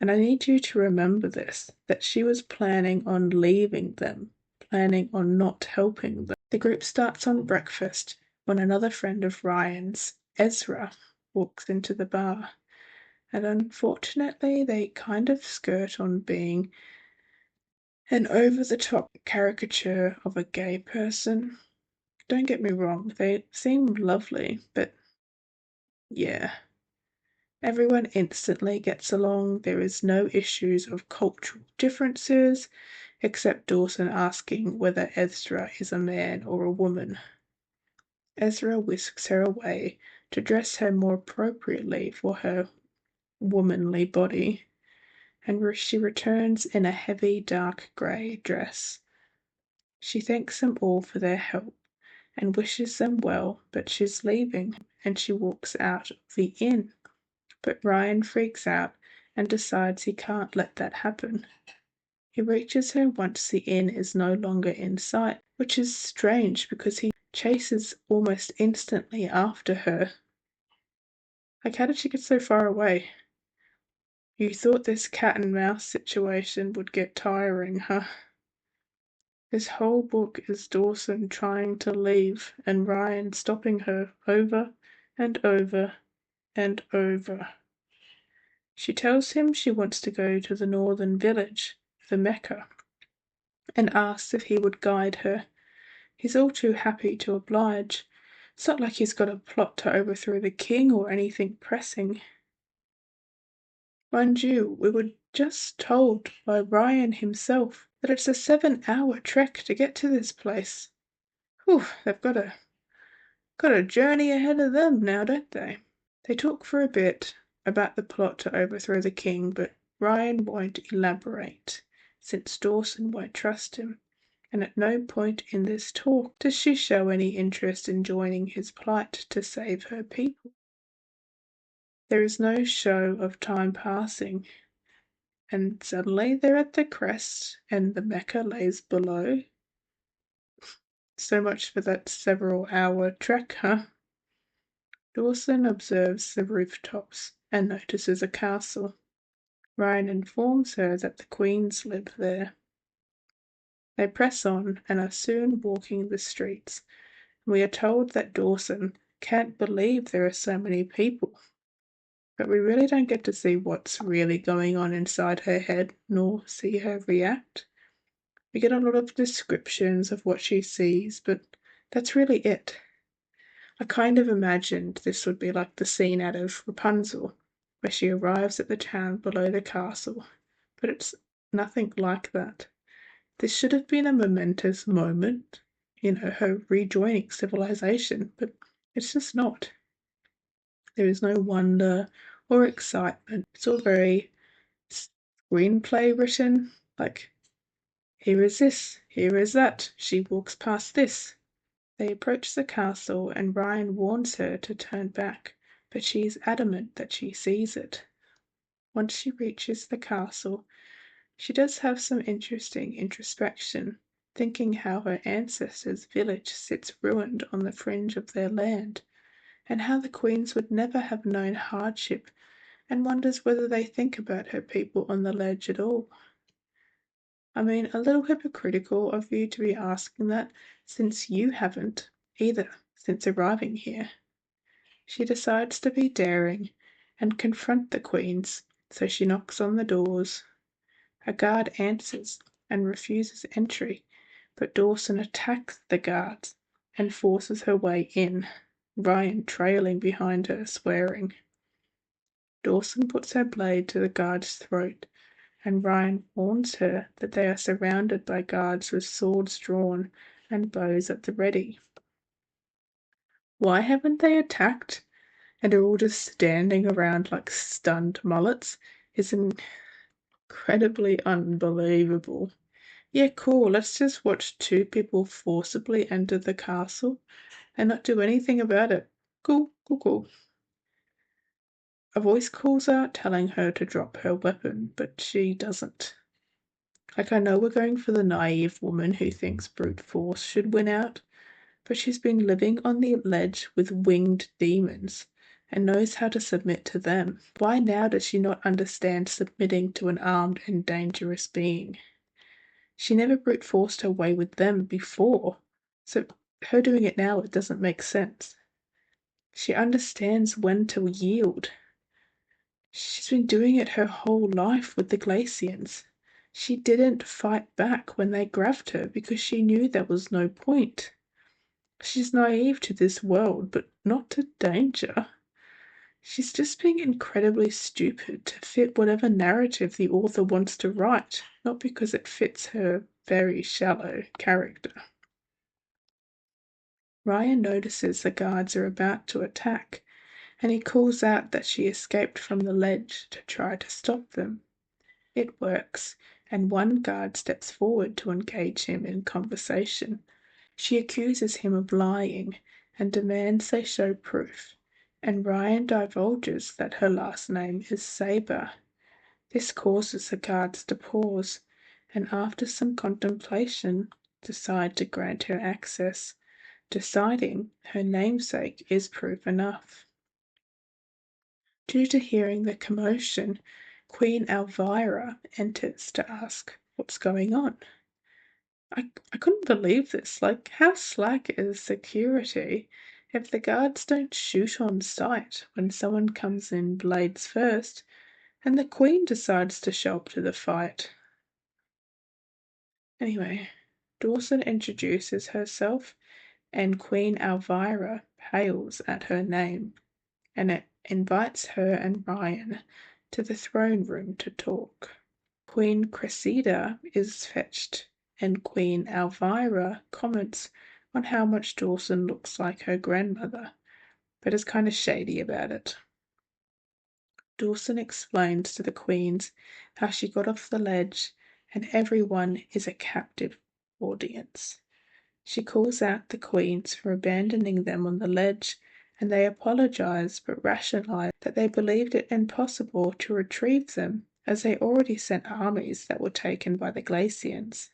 And I need you to remember this, that she was planning on leaving them, planning on not helping them. The group starts on breakfast when another friend of Ryan's, Ezra walks into the bar, and unfortunately they kind of skirt on being an over-the-top caricature of a gay person. Don't get me wrong, they seem lovely, but yeah. Everyone instantly gets along, there is no issues of cultural differences, except Dawson asking whether Ezra is a man or a woman. Ezra whisks her away to dress her more appropriately for her womanly body, and she returns in a heavy dark grey dress. She thanks them all for their help and wishes them well, but she's leaving and she walks out of the inn. But Ryan freaks out and decides he can't let that happen. He reaches her once the inn is no longer in sight, which is strange because he chases almost instantly after her. Like, how did she get so far away? You thought this cat and mouse situation would get tiring, huh? This whole book is Dawson trying to leave and Ryan stopping her over and over and over. She tells him she wants to go to the northern village, the Mecca, and asks if he would guide her. He's all too happy to oblige. It's not like he's got a plot to overthrow the king or anything pressing. Mind you, we were just told by Ryan himself that it's a 7-hour trek to get to this place. Whew, they've got a journey ahead of them now, don't they? They talk for a bit about the plot to overthrow the king, but Ryan won't elaborate, since Dawson won't trust him, and at no point in this talk does she show any interest in joining his plight to save her people. There is no show of time passing, and suddenly they're at the crest, and the Mecca lays below. So much for that several-hour trek, huh? Dawson observes the rooftops and notices a castle. Ryan informs her that the queens live there. They press on and are soon walking the streets. We are told that Dawson can't believe there are so many people, but we really don't get to see what's really going on inside her head, nor see her react. We get a lot of descriptions of what she sees, but that's really it. I kind of imagined this would be like the scene out of Rapunzel, where she arrives at the town below the castle, but it's nothing like that. This should have been a momentous moment, her rejoining civilization, but it's just not. There is no wonder or excitement. It's all very screenplay written, like, here is this, here is that, she walks past this. They approach the castle and Ryan warns her to turn back, but she is adamant that she sees it. Once she reaches the castle, she does have some interesting introspection, thinking how her ancestors' village sits ruined on the fringe of their land, and how the queens would never have known hardship, and wonders whether they think about her people on the ledge at all. I mean, a little hypocritical of you to be asking that, since you haven't either since arriving here. She decides to be daring and confront the queens, so she knocks on the doors. A guard answers and refuses entry, but Dawson attacks the guards and forces her way in, Ryan trailing behind her, swearing. Dawson puts her blade to the guard's throat, and Ryan warns her that they are surrounded by guards with swords drawn and bows at the ready. Why haven't they attacked and are all just standing around like stunned mullets is incredibly unbelievable. Yeah, cool, let's just watch two people forcibly enter the castle and not do anything about it. Cool, cool, cool. A voice calls out telling her to drop her weapon, but she doesn't. Like, I know we're going for the naive woman who thinks brute force should win out, but she's been living on the ledge with winged demons and knows how to submit to them. Why now does she not understand submitting to an armed and dangerous being? She never brute forced her way with them before, so her doing it now, it doesn't make sense. She understands when to yield. She's been doing it her whole life with the Glacians. She didn't fight back when they grabbed her because she knew there was no point. She's naive to this world, but not to danger. She's just being incredibly stupid to fit whatever narrative the author wants to write, not because it fits her very shallow character. Ryan notices the guards are about to attack, and he calls out that she escaped from the ledge to try to stop them. It works, and one guard steps forward to engage him in conversation. She accuses him of lying and demands they show proof, and Ryan divulges that her last name is Saber. This causes the guards to pause, and after some contemplation, decide to grant her access, deciding her namesake is proof enough. Due to hearing the commotion, Queen Elvira enters to ask what's going on. I couldn't believe this. Like, how slack is security if the guards don't shoot on sight when someone comes in blades first and the Queen decides to show up to the fight? Anyway, Dawson introduces herself and Queen Elvira hails at her name, and it invites her and Ryan to the throne room to talk. Queen Cressida is fetched, and Queen Elvira comments on how much Dawson looks like her grandmother, but is kind of shady about it. Dawson explains to the queens how she got off the ledge, and everyone is a captive audience. She calls out the queens for abandoning them on the ledge, and they apologize but rationalize that they believed it impossible to retrieve them as they already sent armies that were taken by the Glacians.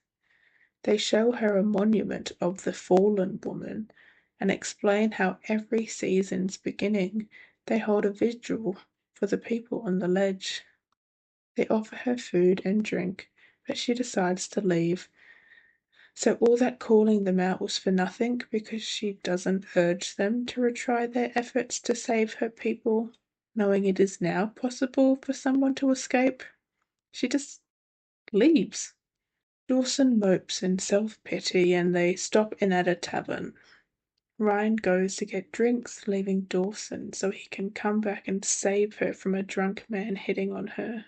They show her a monument of the fallen woman and explain how every season's beginning they hold a vigil for the people on the ledge. They offer her food and drink, but she decides to leave. So all that calling them out was for nothing because she doesn't urge them to retry their efforts to save her people, knowing it is now possible for someone to escape. She just leaves. Dawson mopes in self-pity and they stop in at a tavern. Ryan goes to get drinks, leaving Dawson so he can come back and save her from a drunk man hitting on her.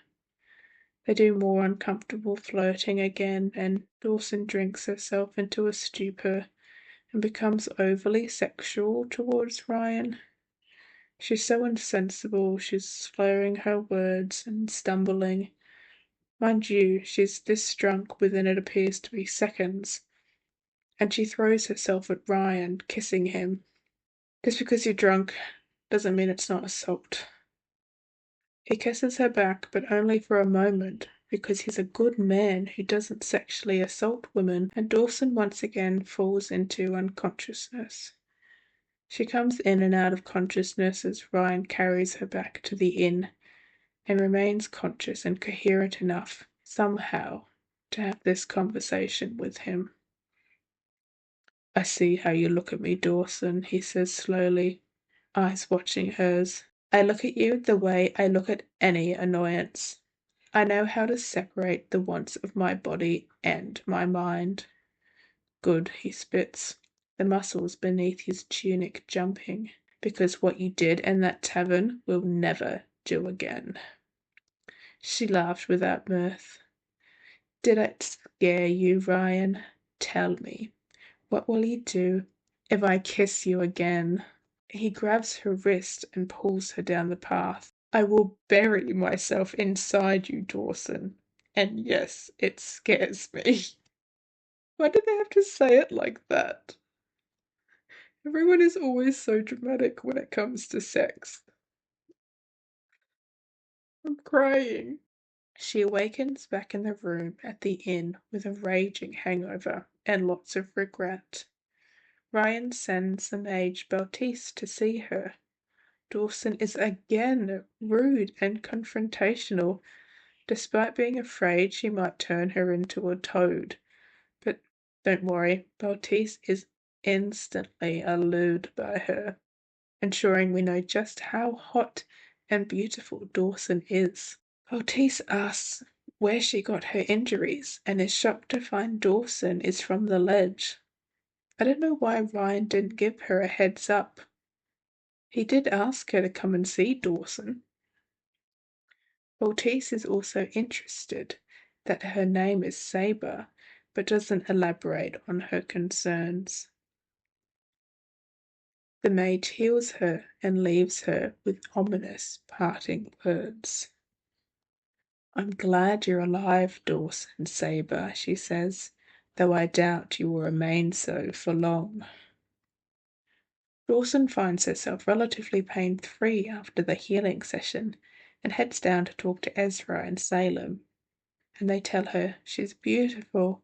They do more uncomfortable flirting again, and Dawson drinks herself into a stupor and becomes overly sexual towards Ryan. She's so insensible, she's slurring her words and stumbling. Mind you, she's this drunk within it appears to be seconds, and she throws herself at Ryan, kissing him. Just because you're drunk doesn't mean it's not assault. He kisses her back, but only for a moment, because he's a good man who doesn't sexually assault women, and Dawson once again falls into unconsciousness. She comes in and out of consciousness as Ryan carries her back to the inn, and remains conscious and coherent enough, somehow, to have this conversation with him. "I see how you look at me, Dawson," he says slowly, eyes watching hers. "I look at you the way I look at any annoyance. I know how to separate the wants of my body and my mind." "Good," he spits, the muscles beneath his tunic jumping, "because what you did in that tavern we'll never do again." She laughed without mirth. "Did it scare you, Ryan? Tell me, what will you do if I kiss you again?" He grabs her wrist and pulls her down the path. "I will bury myself inside you, Dawson. And yes, it scares me." Why do they have to say it like that? Everyone is always so dramatic when it comes to sex. I'm crying. She awakens back in the room at the inn with a raging hangover and lots of regret. Ryan sends the mage Baltiste to see her. Dawson is again rude and confrontational, despite being afraid she might turn her into a toad. But don't worry, Baltiste is instantly allured by her. ensuring we know just how hot and beautiful Dawson is. Altice asks where she got her injuries and is shocked to find Dawson is from the ledge. I don't know why Ryan didn't give her a heads up. He did ask her to come and see Dawson. Altice is also interested that her name is Sabre, but doesn't elaborate on her concerns. The mage heals her and leaves her with ominous parting words. "I'm glad you're alive, Dawson Sabre," she says, "though I doubt you will remain so for long." Dawson finds herself relatively pain-free after the healing session and heads down to talk to Ezra and Salem, and they tell her she's beautiful,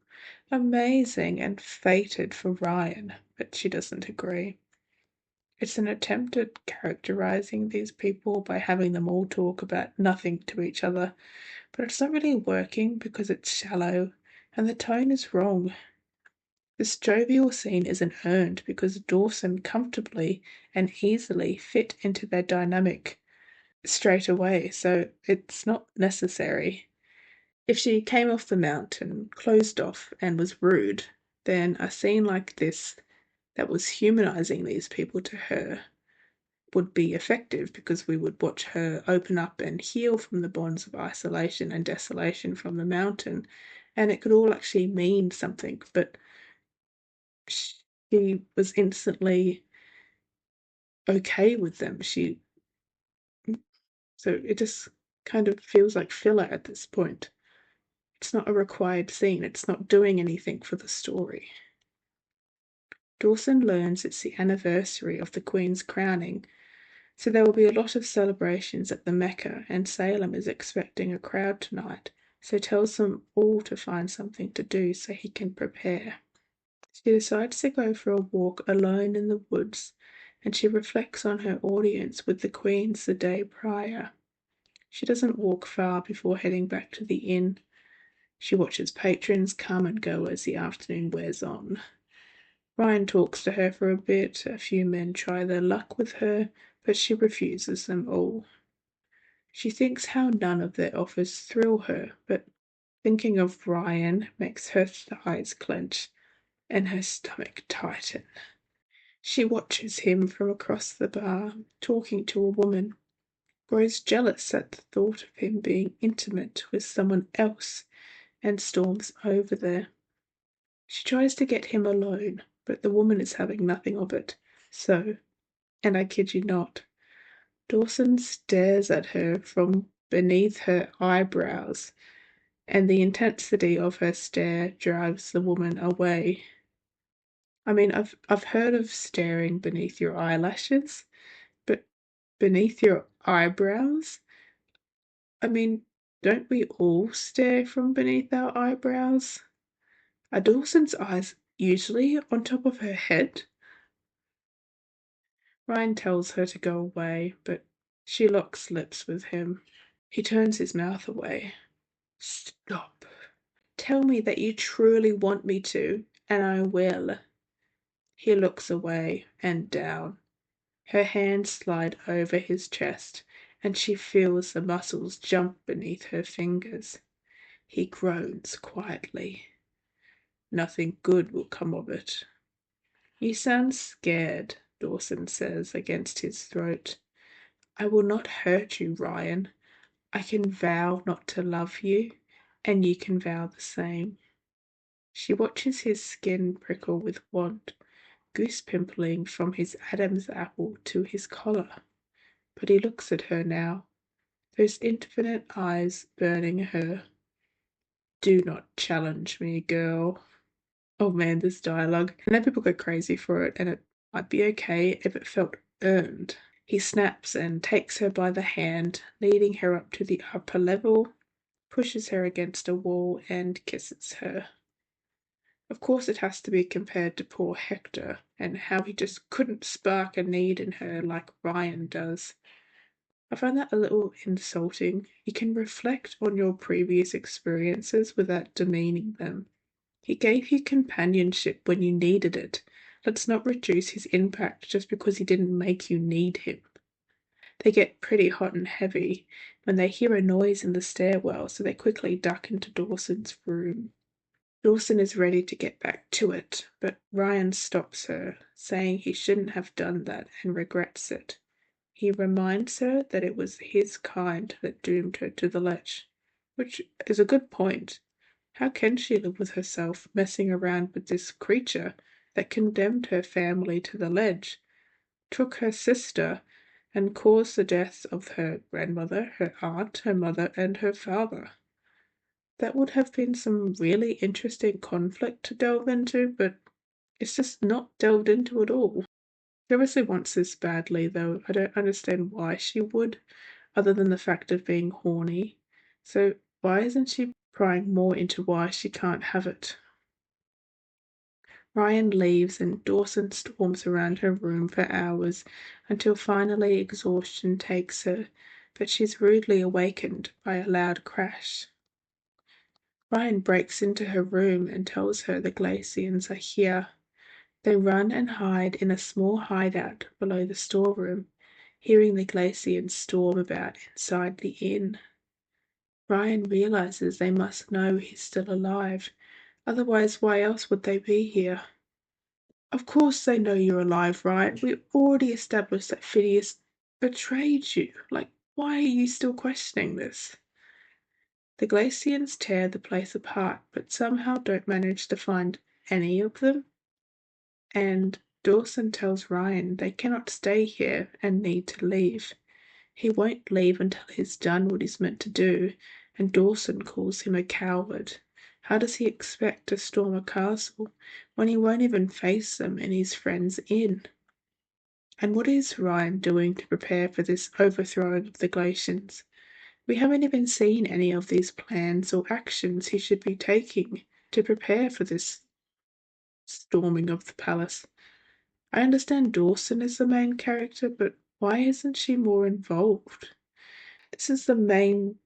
amazing, and fated for Ryan, but she doesn't agree. It's an attempt at characterizing these people by having them all talk about nothing to each other, but it's not really working because it's shallow and the tone is wrong. This jovial scene isn't earned because Dawson comfortably and easily fit into their dynamic straight away, so it's not necessary. If she came off the mountain, closed off, and was rude, then a scene like this that was humanizing these people to her would be effective because we would watch her open up and heal from the bonds of isolation and desolation from the mountain, and it could all actually mean something. But she was instantly okay with them. So it just kind of feels like filler at this point. It's not a required scene. It's not doing anything for the story. Dawson learns it's the anniversary of the Queen's crowning, so there will be a lot of celebrations at the Mecca, and Salem is expecting a crowd tonight, so tells them all to find something to do so he can prepare. She decides to go for a walk alone in the woods, and she reflects on her audience with the Queens the day prior. She doesn't walk far before heading back to the inn. She watches patrons come and go as the afternoon wears on. Ryan talks to her for a bit. A few men try their luck with her, but she refuses them all. She thinks how none of their offers thrill her, but thinking of Ryan makes her thighs clench and her stomach tighten. She watches him from across the bar, talking to a woman, grows jealous at the thought of him being intimate with someone else, and storms over there. She tries to get him alone, but the woman is having nothing of it. So, and I kid you not, Dawson stares at her from beneath her eyebrows, and the intensity of her stare drives the woman away. I mean, I've heard of staring beneath your eyelashes, but beneath your eyebrows? I mean, don't we all stare from beneath our eyebrows? Are Dawson's eyes usually on top of her head? Ryan tells her to go away, but she locks lips with him. He turns his mouth away. Stop. Tell me that you truly want me to, and I will. He looks away and down. Her hands slide over his chest, and she feels the muscles jump beneath her fingers. He groans quietly. Nothing good will come of it. You sound scared, Dawson says against his throat. I will not hurt you, Ryan. I can vow not to love you, and you can vow the same. She watches his skin prickle with want, goose pimpling from his Adam's apple to his collar. But he looks at her now, those infinite eyes burning her. Do not challenge me, girl. Oh man, this dialogue. I know people go crazy for it, and it might be okay if it felt earned. He snaps and takes her by the hand, leading her up to the upper level, pushes her against a wall, and kisses her. Of course, it has to be compared to poor Hector and how he just couldn't spark a need in her like Ryan does. I find that a little insulting. You can reflect on your previous experiences without demeaning them. He gave you companionship when you needed it, Let's not reduce his impact just because he didn't make you need him. They get pretty hot and heavy when they hear a noise in the stairwell, so they quickly duck into Dawson's room. Dawson is ready to get back to it, but Ryan stops her, saying he shouldn't have done that and regrets it. He reminds her that it was his kind that doomed her to the ledge, which is a good point. How can she live with herself messing around with this creature that condemned her family to the ledge, took her sister, and caused the deaths of her grandmother, her aunt, her mother, and her father? That would have been some really interesting conflict to delve into, but it's just not delved into at all. She obviously wants this badly, though. I don't understand why she would, other than the fact of being horny. So why isn't she prying more into why she can't have it? Ryan leaves and Dawson storms around her room for hours until finally exhaustion takes her, but she's rudely awakened by a loud crash. Ryan breaks into her room and tells her the Glacians are here. They run and hide in a small hideout below the storeroom, hearing the Glacians storm about inside the inn. Ryan realizes they must know he's still alive, otherwise why else would they be here? Of course they know you're alive, right? We already established that Phineas betrayed you. Like, why are you still questioning this? The Glacians tear the place apart, but somehow don't manage to find any of them. And Dawson tells Ryan they cannot stay here and need to leave. He won't leave until he's done what he's meant to do, and Dawson calls him a coward. How does he expect to storm a castle when he won't even face them and his friends in? And what is Ryan doing to prepare for this overthrowing of the Glacians? We haven't even seen any of these plans or actions he should be taking to prepare for this storming of the palace. I understand Dawson is the main character, but why isn't she more involved? This is the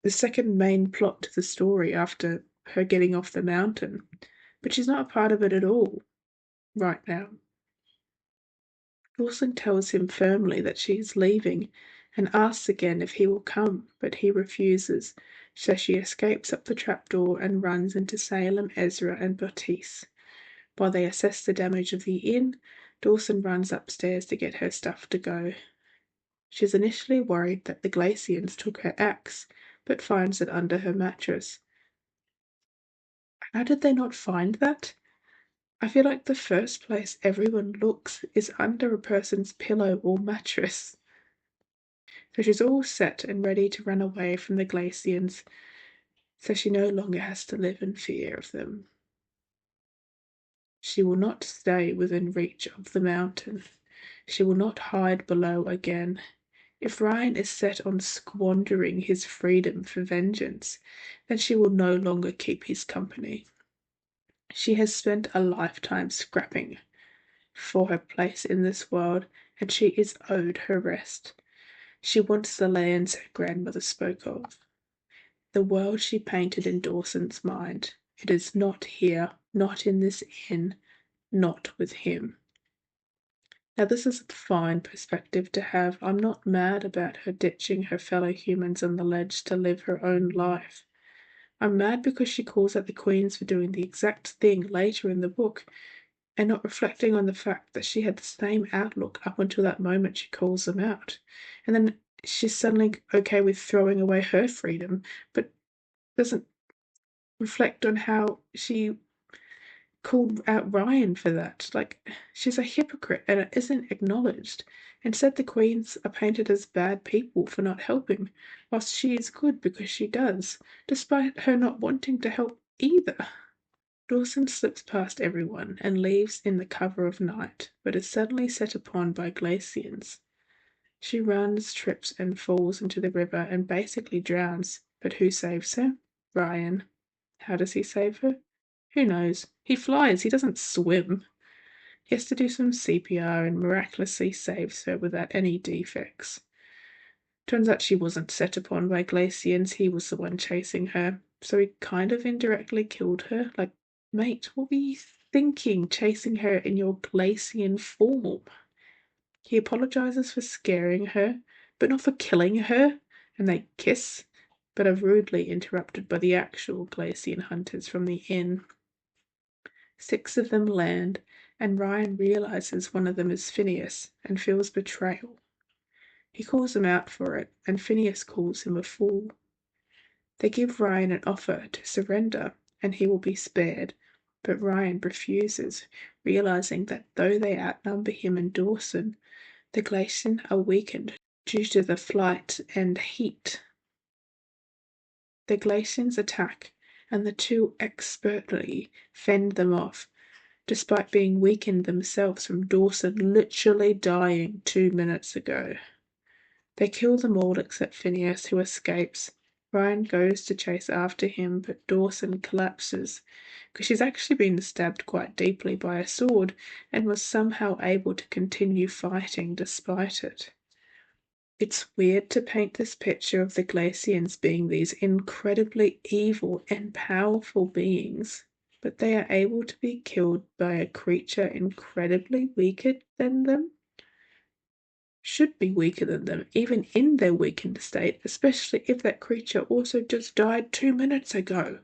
second main plot to the story after her getting off the mountain, but she's not a part of it at all right now. Dawson tells him firmly that she is leaving and asks again if he will come, but he refuses, so she escapes up the trapdoor and runs into Salem, Ezra, and Baptiste. While they assess the damage of the inn, Dawson runs upstairs to get her stuff to go. She's initially worried that the Glacians took her axe, but finds it under her mattress. How did they not find that? I feel like the first place everyone looks is under a person's pillow or mattress. So she's all set and ready to run away from the Glacians, so she no longer has to live in fear of them. She will not stay within reach of the mountain. She will not hide below again. If Ryan is set on squandering his freedom for vengeance, then she will no longer keep his company. She has spent a lifetime scrapping for her place in this world, and she is owed her rest. She wants the lands her grandmother spoke of. The world she painted in Dawson's mind. It is not here, not in this inn, not with him. Now, this is a fine perspective to have. I'm not mad about her ditching her fellow humans on the ledge to live her own life. I'm mad because she calls out the Queens for doing the exact thing later in the book and not reflecting on the fact that she had the same outlook up until that moment she calls them out. And then she's suddenly okay with throwing away her freedom, but doesn't reflect on how she called out Ryan for that. Like, she's a hypocrite and it isn't acknowledged. Instead, the Queens are painted as bad people for not helping, whilst she is good because she does, despite her not wanting to help either. Dawson slips past everyone and leaves in the cover of night, but is suddenly set upon by Glacians. She runs, trips, and falls into the river and basically drowns. But who saves her? Ryan. How does he save her? Who knows? He flies, he doesn't swim. He has to do some CPR and miraculously saves her without any defects. Turns out she wasn't set upon by Glacians, he was the one chasing her. So he kind of indirectly killed her. Like, mate, what were you thinking chasing her in your Glacian form? He apologizes for scaring her, but not for killing her, and they kiss, but are rudely interrupted by the actual Glacian hunters from the inn. 6 of them land, and Ryan realizes one of them is Phineas and feels betrayal. He calls him out for it, and Phineas calls him a fool. They give Ryan an offer to surrender, and he will be spared, but Ryan refuses, realizing that though they outnumber him and Dawson, the Glacian are weakened due to the flight and heat. The Glacians attack, and the two expertly fend them off, despite being weakened themselves from Dawson literally dying 2 minutes ago. They kill them all except Phineas, who escapes. Ryan goes to chase after him, but Dawson collapses, because she's actually been stabbed quite deeply by a sword and was somehow able to continue fighting despite it. It's weird to paint this picture of the Glacians being these incredibly evil and powerful beings, but they are able to be killed by a creature incredibly weaker than them. Should be weaker than them, even in their weakened state, especially if that creature also just died 2 minutes ago.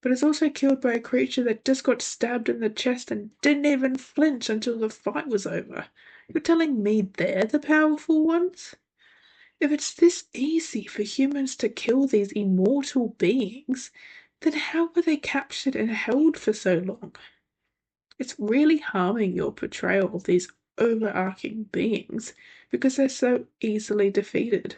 But is also killed by a creature that just got stabbed in the chest and didn't even flinch until the fight was over. You're telling me they're the powerful ones? If it's this easy for humans to kill these immortal beings, then how were they captured and held for so long? It's really harming your portrayal of these overarching beings because they're so easily defeated.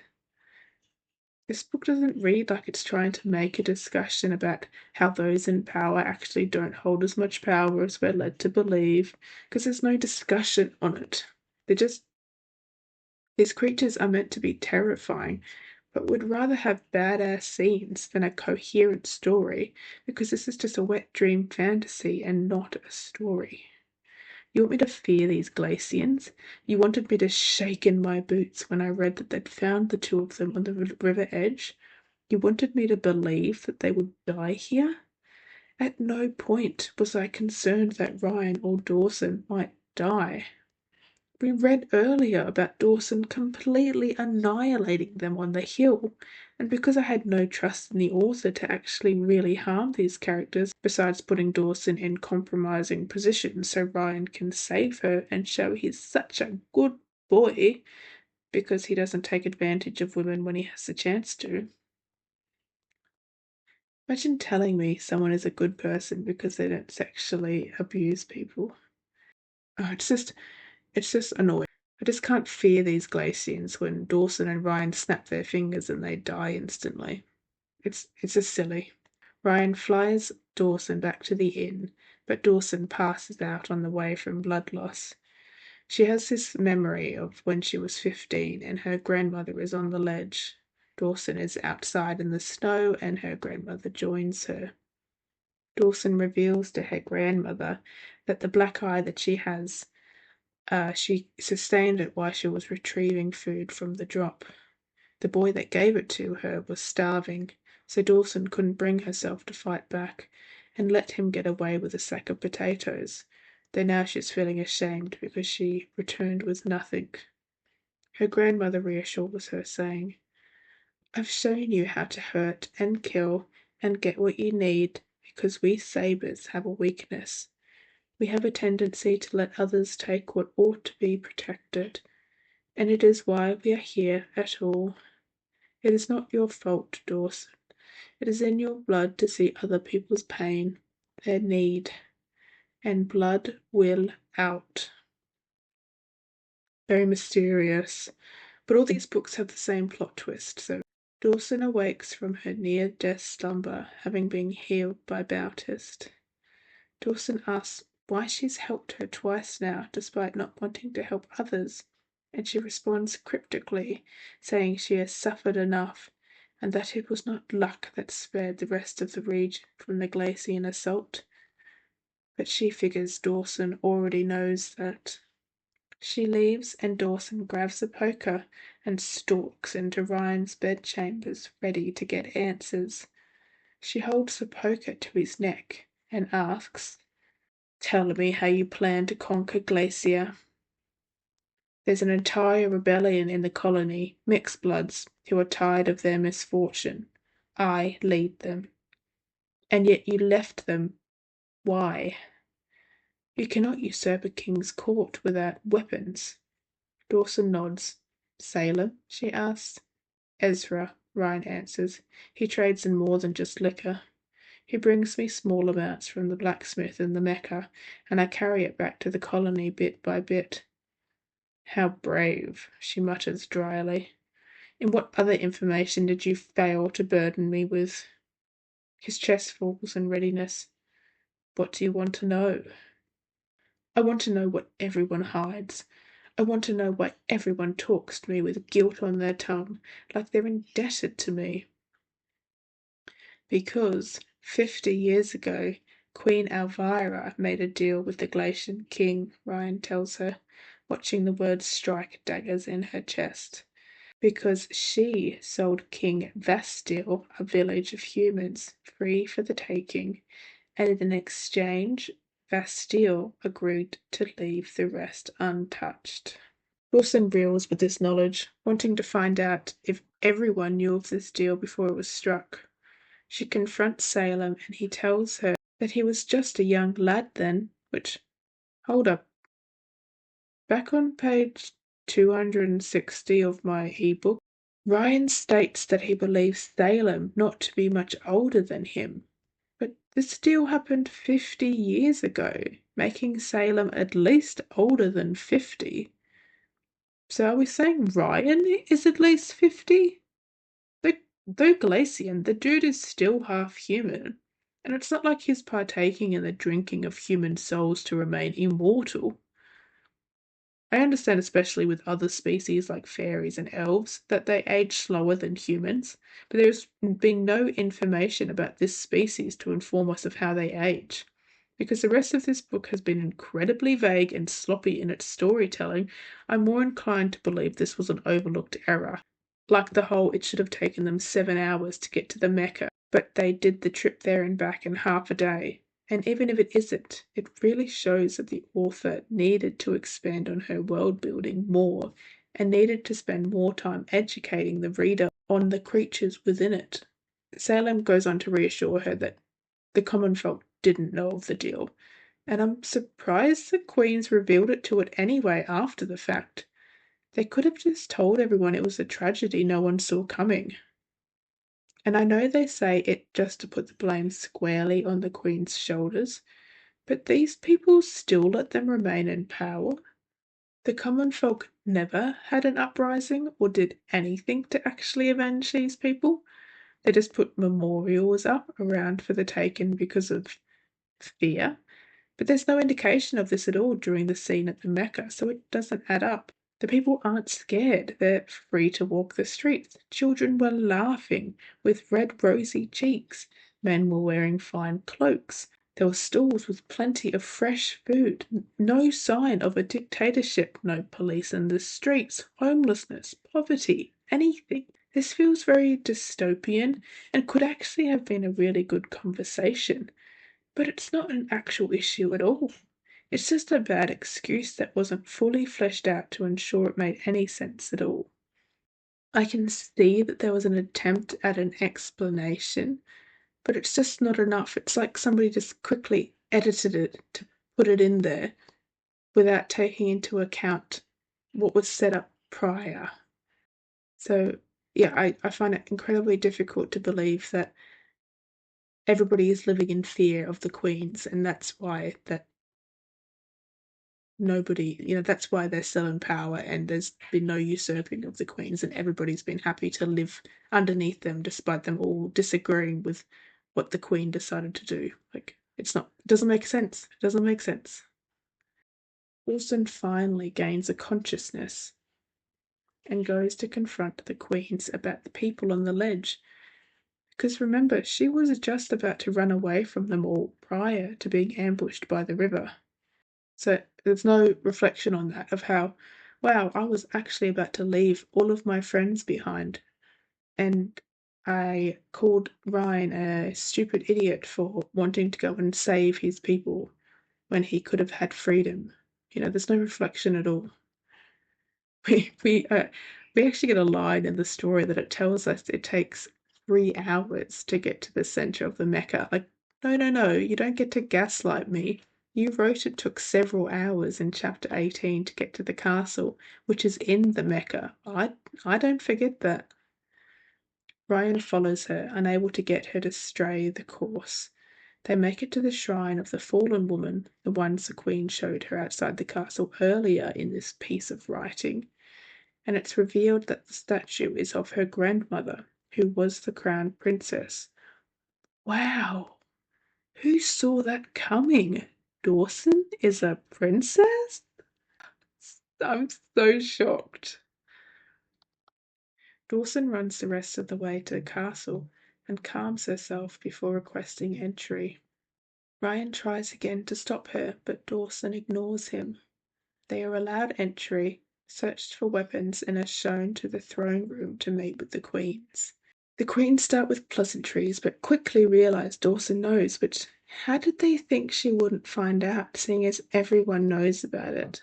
This book doesn't read like it's trying to make a discussion about how those in power actually don't hold as much power as we're led to believe, because there's no discussion on it. These creatures are meant to be terrifying, but would rather have badass scenes than a coherent story, because this is just a wet dream fantasy and not a story. You want me to fear these Glacians? You wanted me to shake in my boots when I read that they'd found the 2 of them on the river edge? You wanted me to believe that they would die here? At no point was I concerned that Ryan or Dawson might die. We read earlier about Dawson completely annihilating them on the hill, and because I had no trust in the author to actually really harm these characters, besides putting Dawson in compromising positions so Ryan can save her and show he's such a good boy because he doesn't take advantage of women when he has the chance to. Imagine telling me someone is a good person because they don't sexually abuse people. Oh, it's just annoying. I just can't fear these Glacians when Dawson and Ryan snap their fingers and they die instantly. It's just silly. Ryan flies Dawson back to the inn, but Dawson passes out on the way from blood loss. She has this memory of when she was 15 and her grandmother is on the ledge. Dawson is outside in the snow and her grandmother joins her. Dawson reveals to her grandmother that the black eye that she has, she sustained it while she was retrieving food from the drop. The boy that gave it to her was starving, so Dawson couldn't bring herself to fight back and let him get away with a sack of potatoes, though now she's feeling ashamed because she returned with nothing. Her grandmother reassures her, saying, "I've shown you how to hurt and kill and get what you need because we sabers have a weakness. We have a tendency to let others take what ought to be protected, and it is why we are here at all. It is not your fault, Dawson. It is in your blood to see other people's pain, their need, and blood will out." Very mysterious. But all these books have the same plot twist, so Dawson awakes from her near-death slumber, having been healed by Bautist. Dawson asks why she's helped her twice now, despite not wanting to help others, and she responds cryptically, saying she has suffered enough, and that it was not luck that spared the rest of the region from the Glacian assault. But she figures Dawson already knows that. She leaves, and Dawson grabs a poker and stalks into Ryan's bedchambers, ready to get answers. She holds the poker to his neck and asks, Tell me how you plan to conquer Glacier. There's an entire rebellion in the colony, mixed bloods, who are tired of their misfortune. I lead them. And yet you left them. Why? You cannot usurp a king's court without weapons. Dawson nods. Salem? She asks. Ezra, Ryan answers. He trades in more than just liquor. He brings me small amounts from the blacksmith in the Mecca, and I carry it back to the colony bit by bit. How brave, she mutters dryly. And what other information did you fail to burden me with? His chest falls in readiness. What do you want to know? I want to know what everyone hides. I want to know why everyone talks to me with guilt on their tongue, like they're indebted to me. Because 50 years ago, Queen Elvira made a deal with the Glacian king, Ryan tells her, watching the words strike daggers in her chest. Because she sold King Vastil a village of humans, free for the taking, and in exchange, Vastil agreed to leave the rest untouched. Wilson reels with this knowledge, wanting to find out if everyone knew of this deal before it was struck. She confronts Salem and he tells her that he was just a young lad then, which, hold up, back on page 260 of my ebook, Ryan states that he believes Salem not to be much older than him. But this deal happened 50 years ago, making Salem at least older than 50. So are we saying Ryan is at least 50? Though Glacian, the dude is still half human, and it's not like he's partaking in the drinking of human souls to remain immortal. I understand, especially with other species like fairies and elves, that they age slower than humans, but there's been no information about this species to inform us of how they age. Because the rest of this book has been incredibly vague and sloppy in its storytelling, I'm more inclined to believe this was an overlooked error. Like the whole, it should have taken them 7 hours to get to the Mecca, but they did the trip there and back in half a day. And even if it isn't, it really shows that the author needed to expand on her world building more and needed to spend more time educating the reader on the creatures within it. Salem goes on to reassure her that the common folk didn't know of the deal, and I'm surprised the Queens revealed it to it anyway after the fact. They could have just told everyone it was a tragedy no one saw coming. And I know they say it just to put the blame squarely on the Queen's shoulders, but these people still let them remain in power. The common folk never had an uprising or did anything to actually avenge these people. They just put memorials up around for the taken because of fear. But there's no indication of this at all during the scene at the Mecca, so it doesn't add up. The people aren't scared. They're free to walk the streets. Children were laughing with red, rosy cheeks. Men were wearing fine cloaks. There were stalls with plenty of fresh food. No sign of a dictatorship. No police in the streets. Homelessness. Poverty. Anything. This feels very dystopian and could actually have been a really good conversation. But it's not an actual issue at all. It's just a bad excuse that wasn't fully fleshed out to ensure it made any sense at all. I can see that there was an attempt at an explanation, but it's just not enough. It's like somebody just quickly edited it to put it in there without taking into account what was set up prior. So, yeah, I find it incredibly difficult to believe that everybody is living in fear of the Queens, and that's why that nobody, that's why they're still in power and there's been no usurping of the queens and everybody's been happy to live underneath them despite them all disagreeing with what the queen decided to do. Like, it doesn't make sense. It doesn't make sense. Wilson finally gains a consciousness and goes to confront the queens about the people on the ledge. Because remember, she was just about to run away from them all prior to being ambushed by the river. So there's no reflection on that of how, wow, I was actually about to leave all of my friends behind. And I called Ryan a stupid idiot for wanting to go and save his people. when he could have had freedom. There's no reflection at all. We we uh, we actually get a line in the story that it tells us it takes 3 hours to get to the center of the Mecca. Like, no, no, no, you don't get to gaslight me. You wrote it took several hours in chapter 18 to get to the castle, which is in the Mecca. I don't forget that. Ryan follows her, unable to get her to stray the course. They make it to the shrine of the fallen woman, the ones the Queen showed her outside the castle earlier in this piece of writing, and it's revealed that the statue is of her grandmother, who was the crowned princess. Wow! Who saw that coming? Dawson is a princess? I'm so shocked. Dawson runs the rest of the way to the castle and calms herself before requesting entry. Ryan tries again to stop her, but Dawson ignores him. They are allowed entry, searched for weapons, and are shown to the throne room to meet with the queens. The queens start with pleasantries, but quickly realise Dawson knows, which how did they think she wouldn't find out, seeing as everyone knows about it?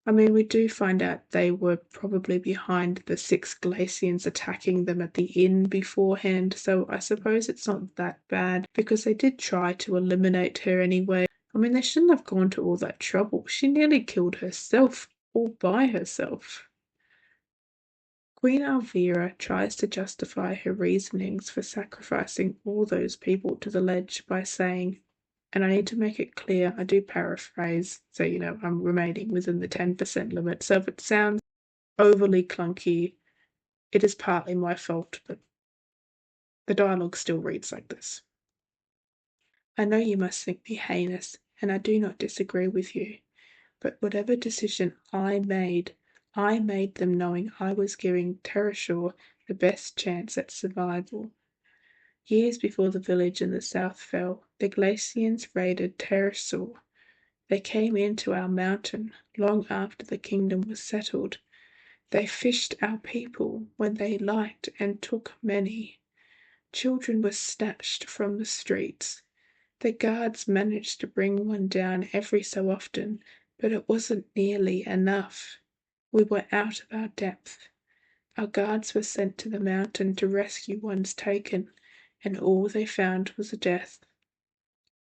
I mean, we do find out they were probably behind the 6 Glacians attacking them at the inn beforehand, so I suppose it's not that bad, because they did try to eliminate her anyway. I mean, they shouldn't have gone to all that trouble. She nearly killed herself, all by herself. Queen Elvira tries to justify her reasonings for sacrificing all those people to the ledge by saying, and I need to make it clear, I do paraphrase, so I'm remaining within the 10% limit. So if it sounds overly clunky, it is partly my fault, but the dialogue still reads like this. I know you must think me heinous, and I do not disagree with you, but whatever decision I made them knowing I was giving Terrashore the best chance at survival. Years before the village in the south fell, the Glacians raided Terrashore. They came into our mountain long after the kingdom was settled. They fished our people when they liked and took many. Children were snatched from the streets. The guards managed to bring one down every so often, but it wasn't nearly enough. We were out of our depth. Our guards were sent to the mountain to rescue ones taken, and all they found was a death.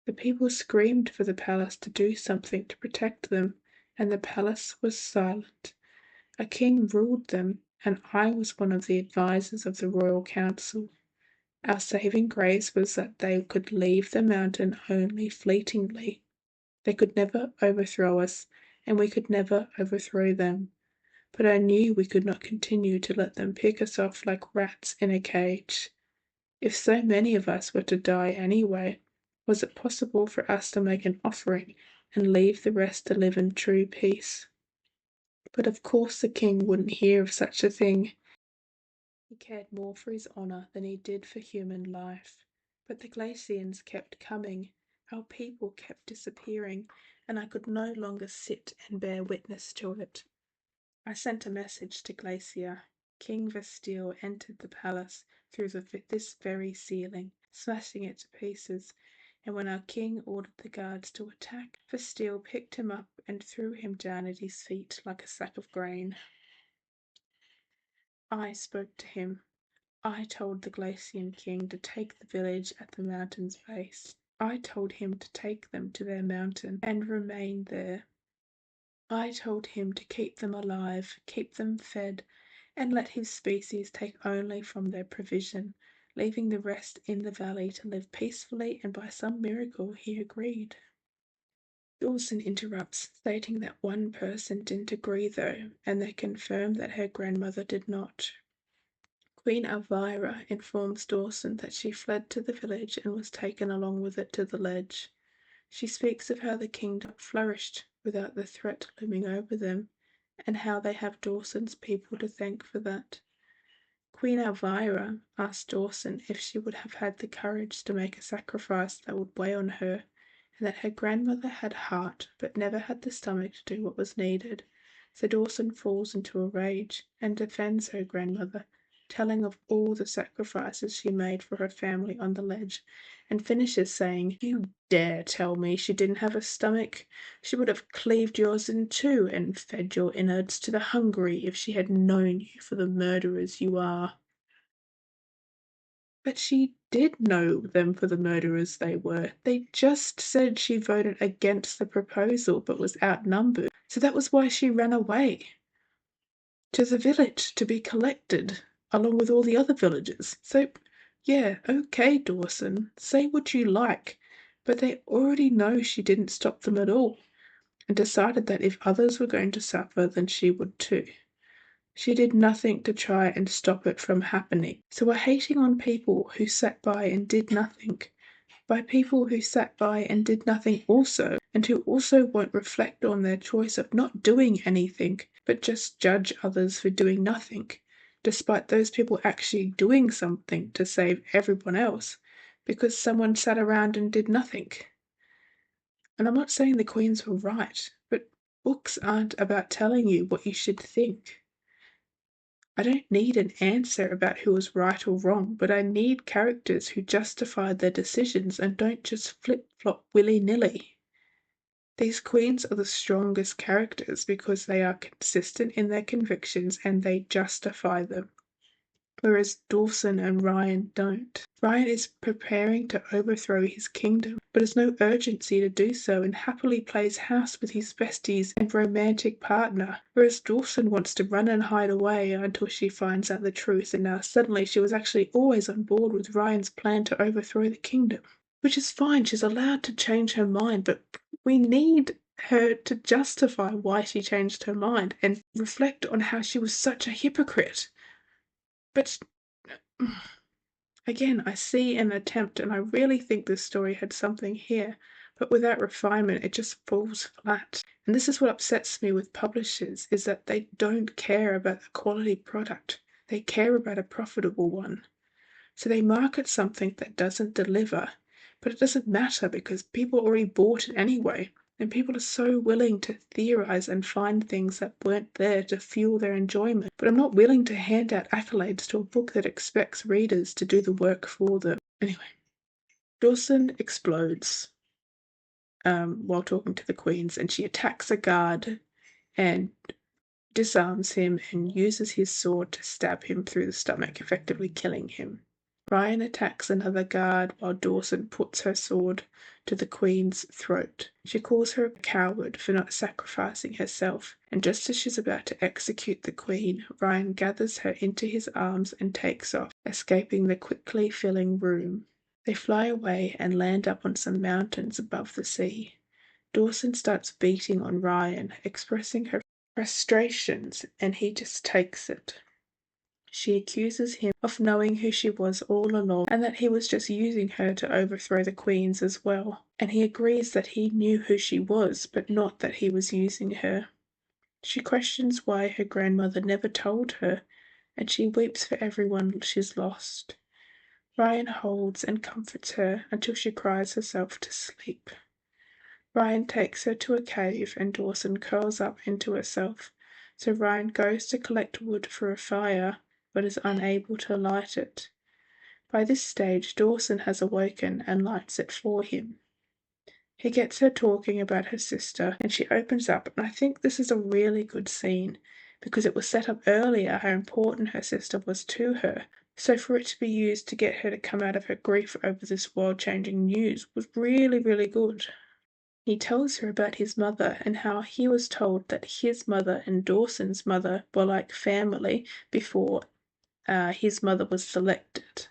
The people screamed for the palace to do something to protect them, and the palace was silent. A king ruled them, and I was one of the advisers of the royal council. Our saving grace was that they could leave the mountain only fleetingly. They could never overthrow us, and we could never overthrow them. But I knew we could not continue to let them pick us off like rats in a cage. If so many of us were to die anyway, was it possible for us to make an offering and leave the rest to live in true peace? But of course the king wouldn't hear of such a thing. He cared more for his honour than he did for human life. But the Glacians kept coming, our people kept disappearing, and I could no longer sit and bear witness to it. I sent a message to Glacia. King Vestile entered the palace through this very ceiling, smashing it to pieces, and when our king ordered the guards to attack, Vestile picked him up and threw him down at his feet like a sack of grain. I spoke to him. I told the Glacian king to take the village at the mountain's base. I told him to take them to their mountain and remain there. I told him to keep them alive, keep them fed, and let his species take only from their provision, leaving the rest in the valley to live peacefully, and by some miracle he agreed. Dawson interrupts, stating that one person didn't agree though, and they confirm that her grandmother did not. Queen Elvira informs Dawson that she fled to the village and was taken along with it to the ledge. She speaks of how the kingdom flourished without the threat looming over them, and how they have Dawson's people to thank for that. Queen Elvira asked Dawson if she would have had the courage to make a sacrifice that would weigh on her, and that her grandmother had heart but never had the stomach to do what was needed. So Dawson falls into a rage and defends her grandmother, telling of all the sacrifices she made for her family on the ledge, and finishes saying, "You dare tell me she didn't have a stomach? She would have cleaved yours in two and fed your innards to the hungry if she had known you for the murderers you are." But she did know them for the murderers they were. They just said she voted against the proposal but was outnumbered. So that was why she ran away to the village to be collected, along with all the other villagers. So, yeah, okay, Dawson, say what you like, but they already know she didn't stop them at all, and decided that if others were going to suffer, then she would too. She did nothing to try and stop it from happening. So we're hating on people who sat by and did nothing, by people who sat by and did nothing also, and who also won't reflect on their choice of not doing anything, but just judge others for doing nothing, despite those people actually doing something to save everyone else, because someone sat around and did nothing. And I'm not saying the Queens were right, but books aren't about telling you what you should think. I don't need an answer about who was right or wrong, but I need characters who justify their decisions and don't just flip-flop willy-nilly. These queens are the strongest characters because they are consistent in their convictions and they justify them, whereas Dawson and Ryan don't. Ryan is preparing to overthrow his kingdom, but has no urgency to do so and happily plays house with his besties and romantic partner, whereas Dawson wants to run and hide away until she finds out the truth, and now suddenly she was actually always on board with Ryan's plan to overthrow the kingdom. Which is fine, she's allowed to change her mind, but we need her to justify why she changed her mind and reflect on how she was such a hypocrite. But again, I see an attempt, and I really think this story had something here, but without refinement, it just falls flat. And this is what upsets me with publishers, is that they don't care about the quality product. They care about a profitable one. So they market something that doesn't deliver, but it doesn't matter because people already bought it anyway. And people are so willing to theorize and find things that weren't there to fuel their enjoyment. But I'm not willing to hand out accolades to a book that expects readers to do the work for them. Anyway, Dawson explodes while talking to the queens, and she attacks a guard and disarms him and uses his sword to stab him through the stomach, effectively killing him. Ryan attacks another guard while Dawson puts her sword to the queen's throat. She calls her a coward for not sacrificing herself, and just as she's about to execute the queen, Ryan gathers her into his arms and takes off, escaping the quickly filling room. They fly away and land up on some mountains above the sea. Dawson starts beating on Ryan, expressing her frustrations, and he just takes it. She accuses him of knowing who she was all along and that he was just using her to overthrow the queens as well. And he agrees that he knew who she was, but not that he was using her. She questions why her grandmother never told her, and she weeps for everyone she's lost. Ryan holds and comforts her until she cries herself to sleep. Ryan takes her to a cave and Dawson curls up into herself, so Ryan goes to collect wood for a fire, but is unable to light it. By this stage, Dawson has awoken and lights it for him. He gets her talking about her sister, and she opens up, and I think this is a really good scene, because it was set up earlier how important her sister was to her, so for it to be used to get her to come out of her grief over this world-changing news was really, really good. He tells her about his mother and how he was told that his mother and Dawson's mother were like family before his mother was selected,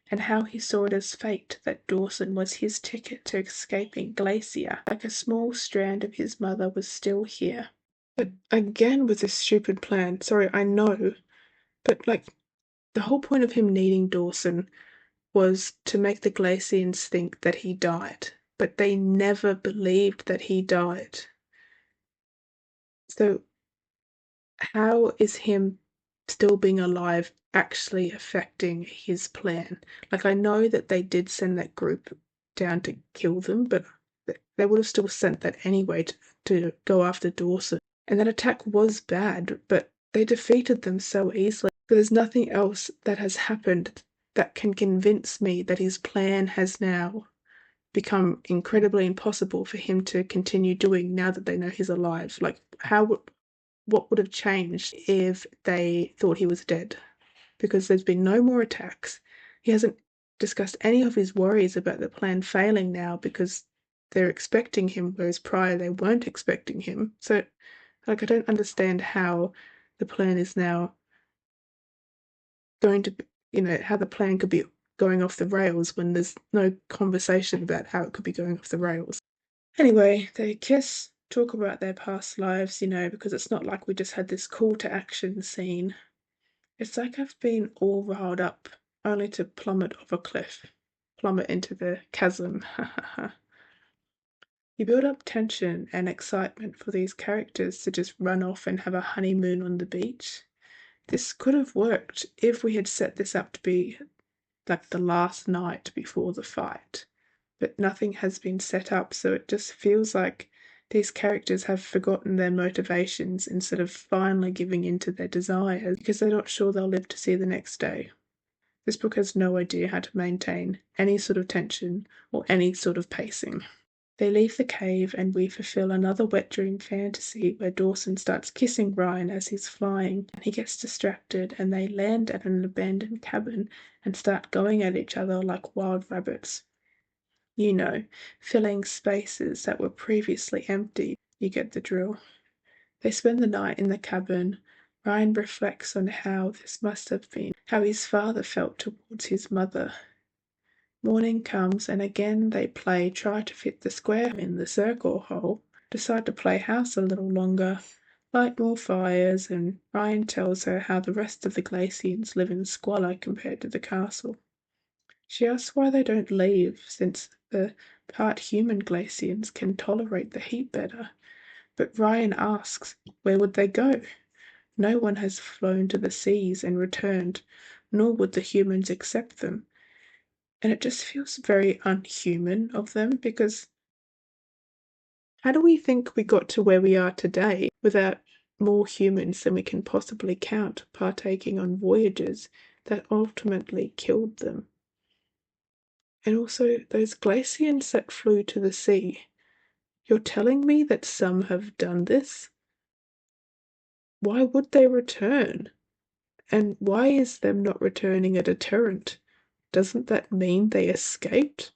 and how he saw it as fate that Dawson was his ticket to escaping Glacier, like a small strand of his mother was still here. But again with this stupid plan, sorry, I know, but like the whole point of him needing Dawson was to make the Glacians think that he died, but they never believed that he died. So how is him still being alive actually affecting his plan? Like, I know that they did send that group down to kill them, but they would have still sent that anyway to go after Dawson. And that attack was bad, but they defeated them so easily. But there's nothing else that has happened that can convince me that his plan has now become incredibly impossible for him to continue doing now that they know he's alive. Like, what would have changed if they thought he was dead? Because there's been no more attacks. He hasn't discussed any of his worries about the plan failing now because they're expecting him, whereas prior they weren't expecting him. So, like, I don't understand how the plan is now going to, how the plan could be going off the rails when there's no conversation about how it could be going off the rails. Anyway, they kiss, talk about their past lives, because it's not like we just had this call to action scene. It's like I've been all riled up only to plummet off a cliff, plummet into the chasm. You build up tension and excitement for these characters to just run off and have a honeymoon on the beach. This could have worked if we had set this up to be like the last night before the fight. But nothing has been set up, so it just feels like these characters have forgotten their motivations instead of finally giving in to their desires because they're not sure they'll live to see the next day. This book has no idea how to maintain any sort of tension or any sort of pacing. They leave the cave and we fulfill another wet dream fantasy where Dawson starts kissing Ryan as he's flying and he gets distracted and they land at an abandoned cabin and start going at each other like wild rabbits. Filling spaces that were previously empty. You get the drill. They spend the night in the cabin. Ryan reflects on how this must have been, how his father felt towards his mother. Morning comes and again they try to fit the square in the circle hole, decide to play house a little longer, light more fires, and Ryan tells her how the rest of the Glacians live in squalor compared to the castle. She asks why they don't leave, since the part human Glacians can tolerate the heat better. But Ryan asks, where would they go? No one has flown to the seas and returned, nor would the humans accept them. And it just feels very unhuman of them because how do we think we got to where we are today without more humans than we can possibly count partaking on voyages that ultimately killed them? And also, those Glacians that flew to the sea, you're telling me that some have done this? Why would they return? And why is them not returning a deterrent? Doesn't that mean they escaped?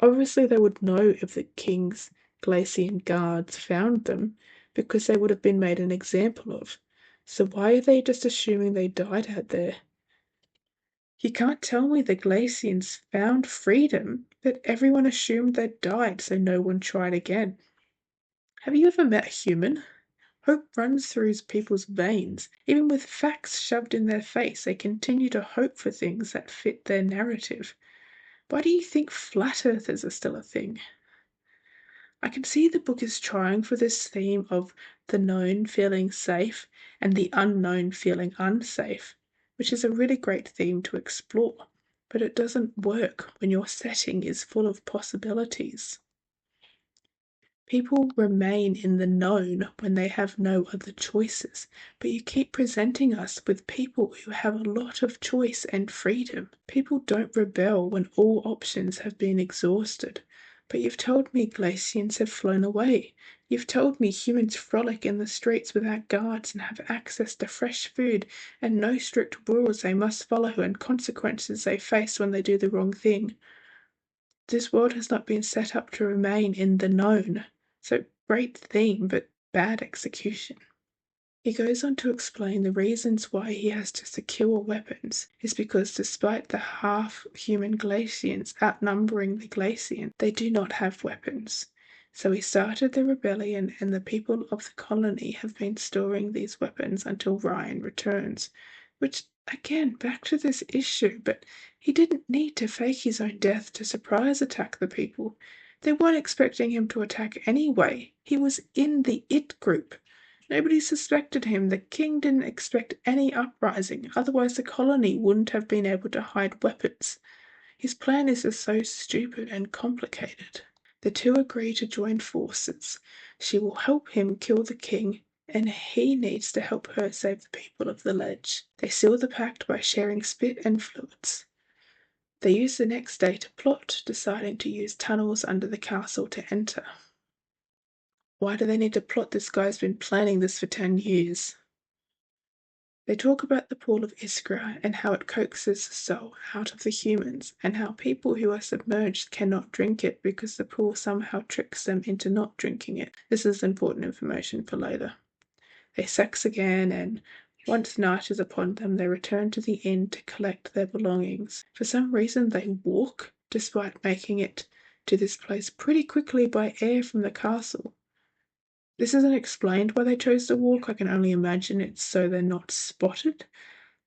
Obviously, they would know if the King's Glacian guards found them, because they would have been made an example of. So why are they just assuming they died out there? You can't tell me the Glacians found freedom, but everyone assumed they'd died, so no one tried again. Have you ever met a human? Hope runs through people's veins. Even with facts shoved in their face, they continue to hope for things that fit their narrative. Why do you think flat earthers are still a thing? I can see the book is trying for this theme of the known feeling safe and the unknown feeling unsafe, which is a really great theme to explore, but it doesn't work when your setting is full of possibilities. People remain in the known when they have no other choices, but you keep presenting us with people who have a lot of choice and freedom. People don't rebel when all options have been exhausted. But you've told me Glacians have flown away. You've told me humans frolic in the streets without guards and have access to fresh food and no strict rules they must follow and consequences they face when they do the wrong thing. This world has not been set up to remain in the known. So great theme, but bad execution. He goes on to explain the reasons why he has to secure weapons is because despite the half-human Glacians outnumbering the Glacians, they do not have weapons. So he started the rebellion and the people of the colony have been storing these weapons until Ryan returns. Which, again, back to this issue, but he didn't need to fake his own death to surprise attack the people. They weren't expecting him to attack anyway. He was in the It group. Nobody suspected him. The king didn't expect any uprising, otherwise the colony wouldn't have been able to hide weapons. His plan is just so stupid and complicated. The two agree to join forces. She will help him kill the king, and he needs to help her save the people of the ledge. They seal the pact by sharing spit and fluids. They use the next day to plot, deciding to use tunnels under the castle to enter. Why do they need to plot? This guy's been planning this for 10 years. They talk about the pool of Iskra and how it coaxes the soul out of the humans, and how people who are submerged cannot drink it because the pool somehow tricks them into not drinking it. This is important information for later. They sex again, and once night is upon them, they return to the inn to collect their belongings. For some reason, they walk, despite making it to this place pretty quickly by air from the castle. This isn't explained why they chose to walk. I can only imagine it's so they're not spotted.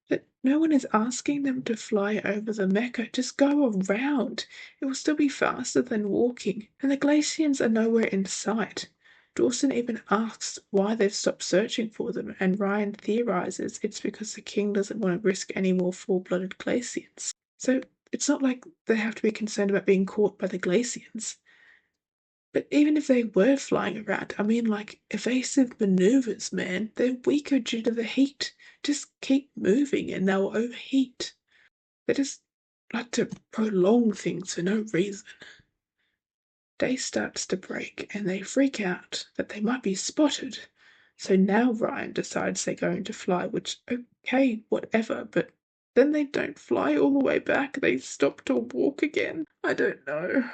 But no one is asking them to fly over the Mecca. Just go around. It will still be faster than walking. And the Glacians are nowhere in sight. Dawson even asks why they've stopped searching for them, and Ryan theorizes it's because the king doesn't want to risk any more full-blooded Glacians. So it's not like they have to be concerned about being caught by the Glacians. But even if they were flying around, I mean, like, evasive maneuvers, man, they're weaker due to the heat. Just keep moving and they'll overheat. They just like to prolong things for no reason. Day starts to break and they freak out that they might be spotted. So now Ryan decides they're going to fly, which, okay, whatever, but then they don't fly all the way back. They stop to walk again. I don't know.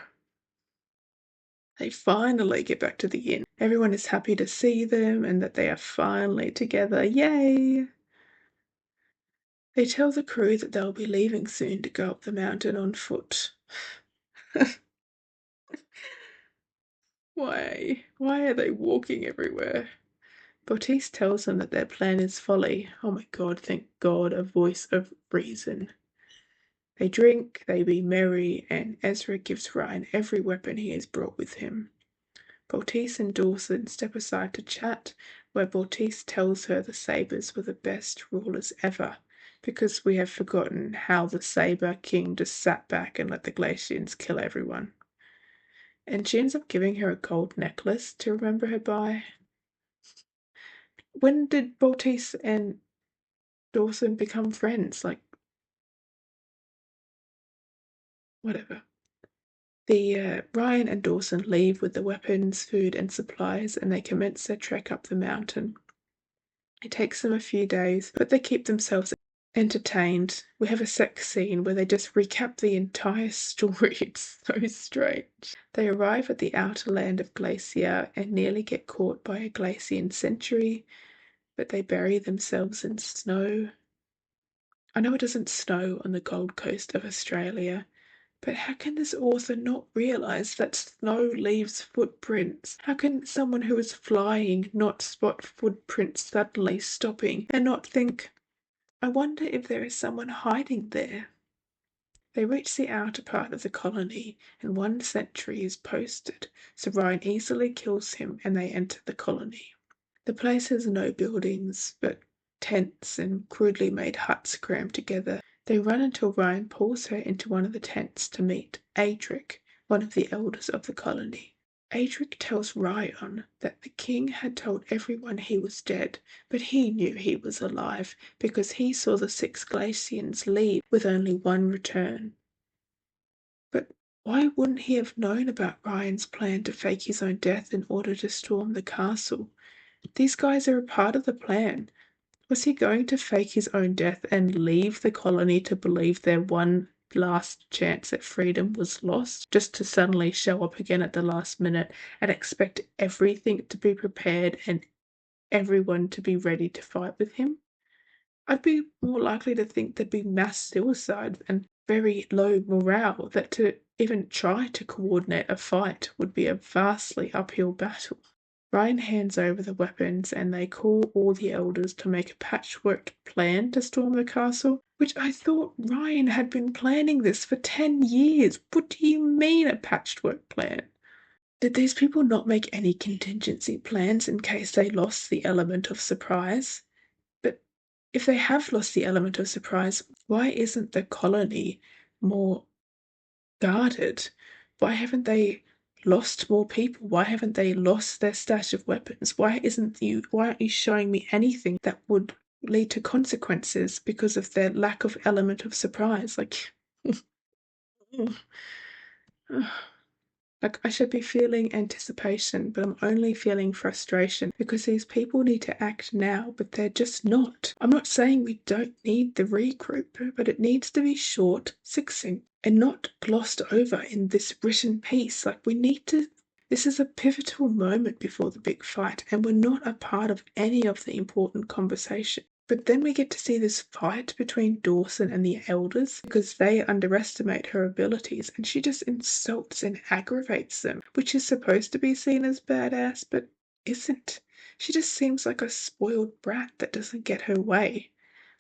They finally get back to the inn. Everyone is happy to see them and that they are finally together. Yay! They tell the crew that they'll be leaving soon to go up the mountain on foot. Why? Why are they walking everywhere? Baptiste tells them that their plan is folly. Oh my god, thank God, a voice of reason. They drink, they be merry, and Ezra gives Ryan every weapon he has brought with him. Baptiste and Dawson step aside to chat, where Baptiste tells her the Sabres were the best rulers ever, because we have forgotten how the Sabre King just sat back and let the Glacians kill everyone. And she ends up giving her a gold necklace to remember her by. When did Baptiste and Dawson become friends? Like, whatever. Ryan and Dawson leave with the weapons, food, and supplies, and they commence their trek up the mountain. It takes them a few days, but they keep themselves entertained. We have a sex scene where they just recap the entire story. It's so strange. They arrive at the outer land of Glacier and nearly get caught by a Glacian sentry, but they bury themselves in snow. I know it doesn't snow on the Gold Coast of Australia, but how can this author not realise that snow leaves footprints? How can someone who is flying not spot footprints suddenly stopping and not think, I wonder if there is someone hiding there? They reach the outer part of the colony and one sentry is posted, so Ryan easily kills him and they enter the colony. The place has no buildings, but tents and crudely made huts crammed together. They run until Ryan pulls her into one of the tents to meet Adric, one of the elders of the colony. Adric tells Ryan that the king had told everyone he was dead, but he knew he was alive because he saw the 6 Glacians leave with only one return. But why wouldn't he have known about Ryan's plan to fake his own death in order to storm the castle? These guys are a part of the plan. Was he going to fake his own death and leave the colony to believe their one last chance at freedom was lost, just to suddenly show up again at the last minute and expect everything to be prepared and everyone to be ready to fight with him? I'd be more likely to think there'd be mass suicide and very low morale, that to even try to coordinate a fight would be a vastly uphill battle. Ryan hands over the weapons and they call all the elders to make a patchwork plan to storm the castle, which I thought Ryan had been planning this for 10 years. What do you mean a patchwork plan? Did these people not make any contingency plans in case they lost the element of surprise? But if they have lost the element of surprise, why isn't the colony more guarded? Why haven't they lost more people? Why haven't they lost their stash of weapons? Why aren't you showing me anything that would lead to consequences because of their lack of element of surprise? Like, like I should be feeling anticipation, but I'm only feeling frustration because these people need to act now, but they're just not. I'm not saying we don't need the regroup, but it needs to be short, succinct, and not glossed over in this written piece. Like, we need to. This is a pivotal moment before the big fight, and we're not a part of any of the important conversation. But then we get to see this fight between Dawson and the elders because they underestimate her abilities and she just insults and aggravates them, which is supposed to be seen as badass, but isn't. She just seems like a spoiled brat that doesn't get her way.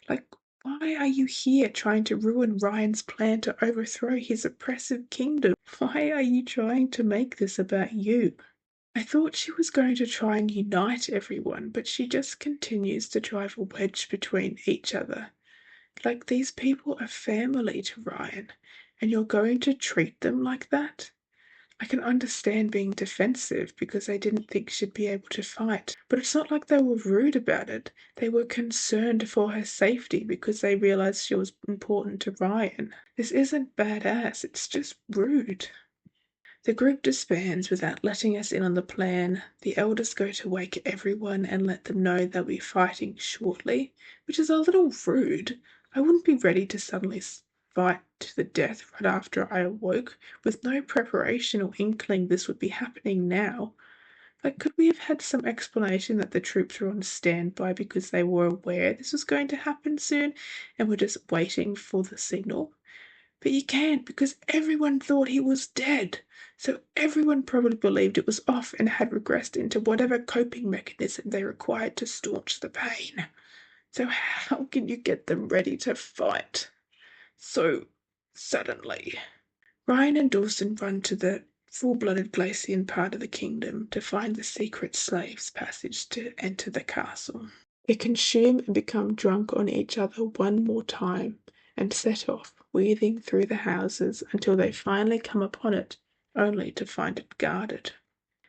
Like, why are you here trying to ruin Ryan's plan to overthrow his oppressive kingdom? Why are you trying to make this about you? I thought she was going to try and unite everyone, but she just continues to drive a wedge between each other. Like, these people are family to Ryan, and you're going to treat them like that? I can understand being defensive because they didn't think she'd be able to fight, but it's not like they were rude about it. They were concerned for her safety because they realized she was important to Ryan. This isn't badass, it's just rude. The group disbands without letting us in on the plan. The elders go to wake everyone and let them know they'll be fighting shortly, which is a little rude. I wouldn't be ready to suddenly fight to the death right after I awoke, with no preparation or inkling this would be happening now. Like, could we have had some explanation that the troops were on standby because they were aware this was going to happen soon and were just waiting for the signal? But you can't because everyone thought he was dead. So everyone probably believed it was off and had regressed into whatever coping mechanism they required to staunch the pain. So how can you get them ready to fight so suddenly? Ryan and Dawson run to the full-blooded Glacian part of the kingdom to find the secret slaves' passage to enter the castle. They consume and become drunk on each other one more time and set off, weaving through the houses until they finally come upon it, only to find it guarded.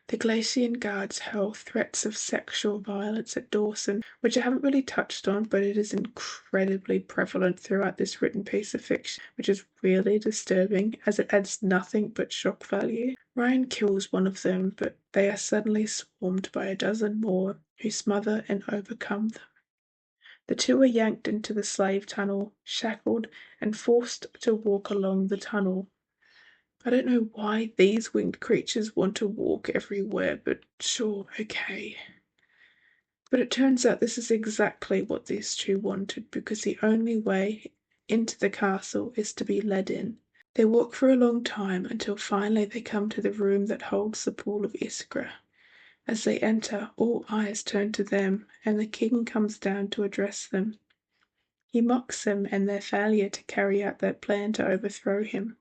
The Glacian guards hurl threats of sexual violence at Dawson, which I haven't really touched on, but it is incredibly prevalent throughout this written piece of fiction, which is really disturbing as it adds nothing but shock value. Ryan kills one of them, but they are suddenly swarmed by a dozen more who smother and overcome them. The two are yanked into the slave tunnel, shackled, and forced to walk along the tunnel. I don't know why these winged creatures want to walk everywhere, but sure, okay. But it turns out this is exactly what these two wanted, because the only way into the castle is to be led in. They walk for a long time until finally they come to the room that holds the pool of Iskra. As they enter, all eyes turn to them, and the king comes down to address them. He mocks them and their failure to carry out their plan to overthrow him.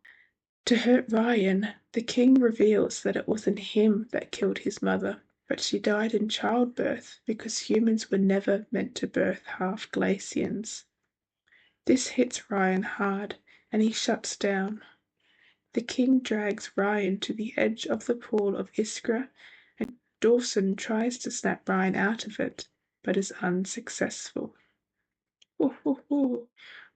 To hurt Ryan, the king reveals that it wasn't him that killed his mother, but she died in childbirth because humans were never meant to birth half Glacians. This hits Ryan hard, and he shuts down. The king drags Ryan to the edge of the pool of Iskra, and Dawson tries to snap Ryan out of it, but is unsuccessful.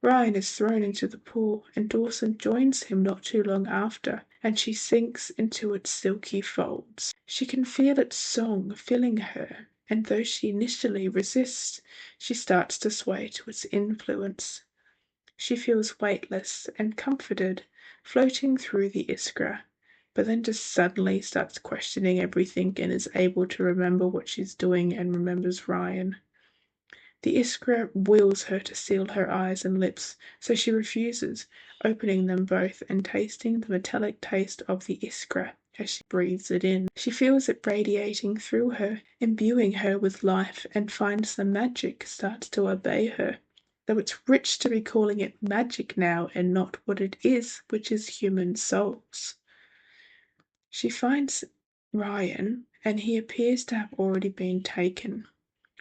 Ryan is thrown into the pool, and Dawson joins him not too long after, and she sinks into its silky folds. She can feel its song filling her, and though she initially resists, she starts to sway to its influence. She feels weightless and comforted, floating through the Iskra, but then just suddenly starts questioning everything and is able to remember what she's doing and remembers Ryan. The Iskra wills her to seal her eyes and lips, so she refuses, opening them both and tasting the metallic taste of the Iskra as she breathes it in. She feels it radiating through her, imbuing her with life, and finds the magic starts to obey her. Though it's rich to be calling it magic now and not what it is, which is human souls. She finds Ryan, and he appears to have already been taken.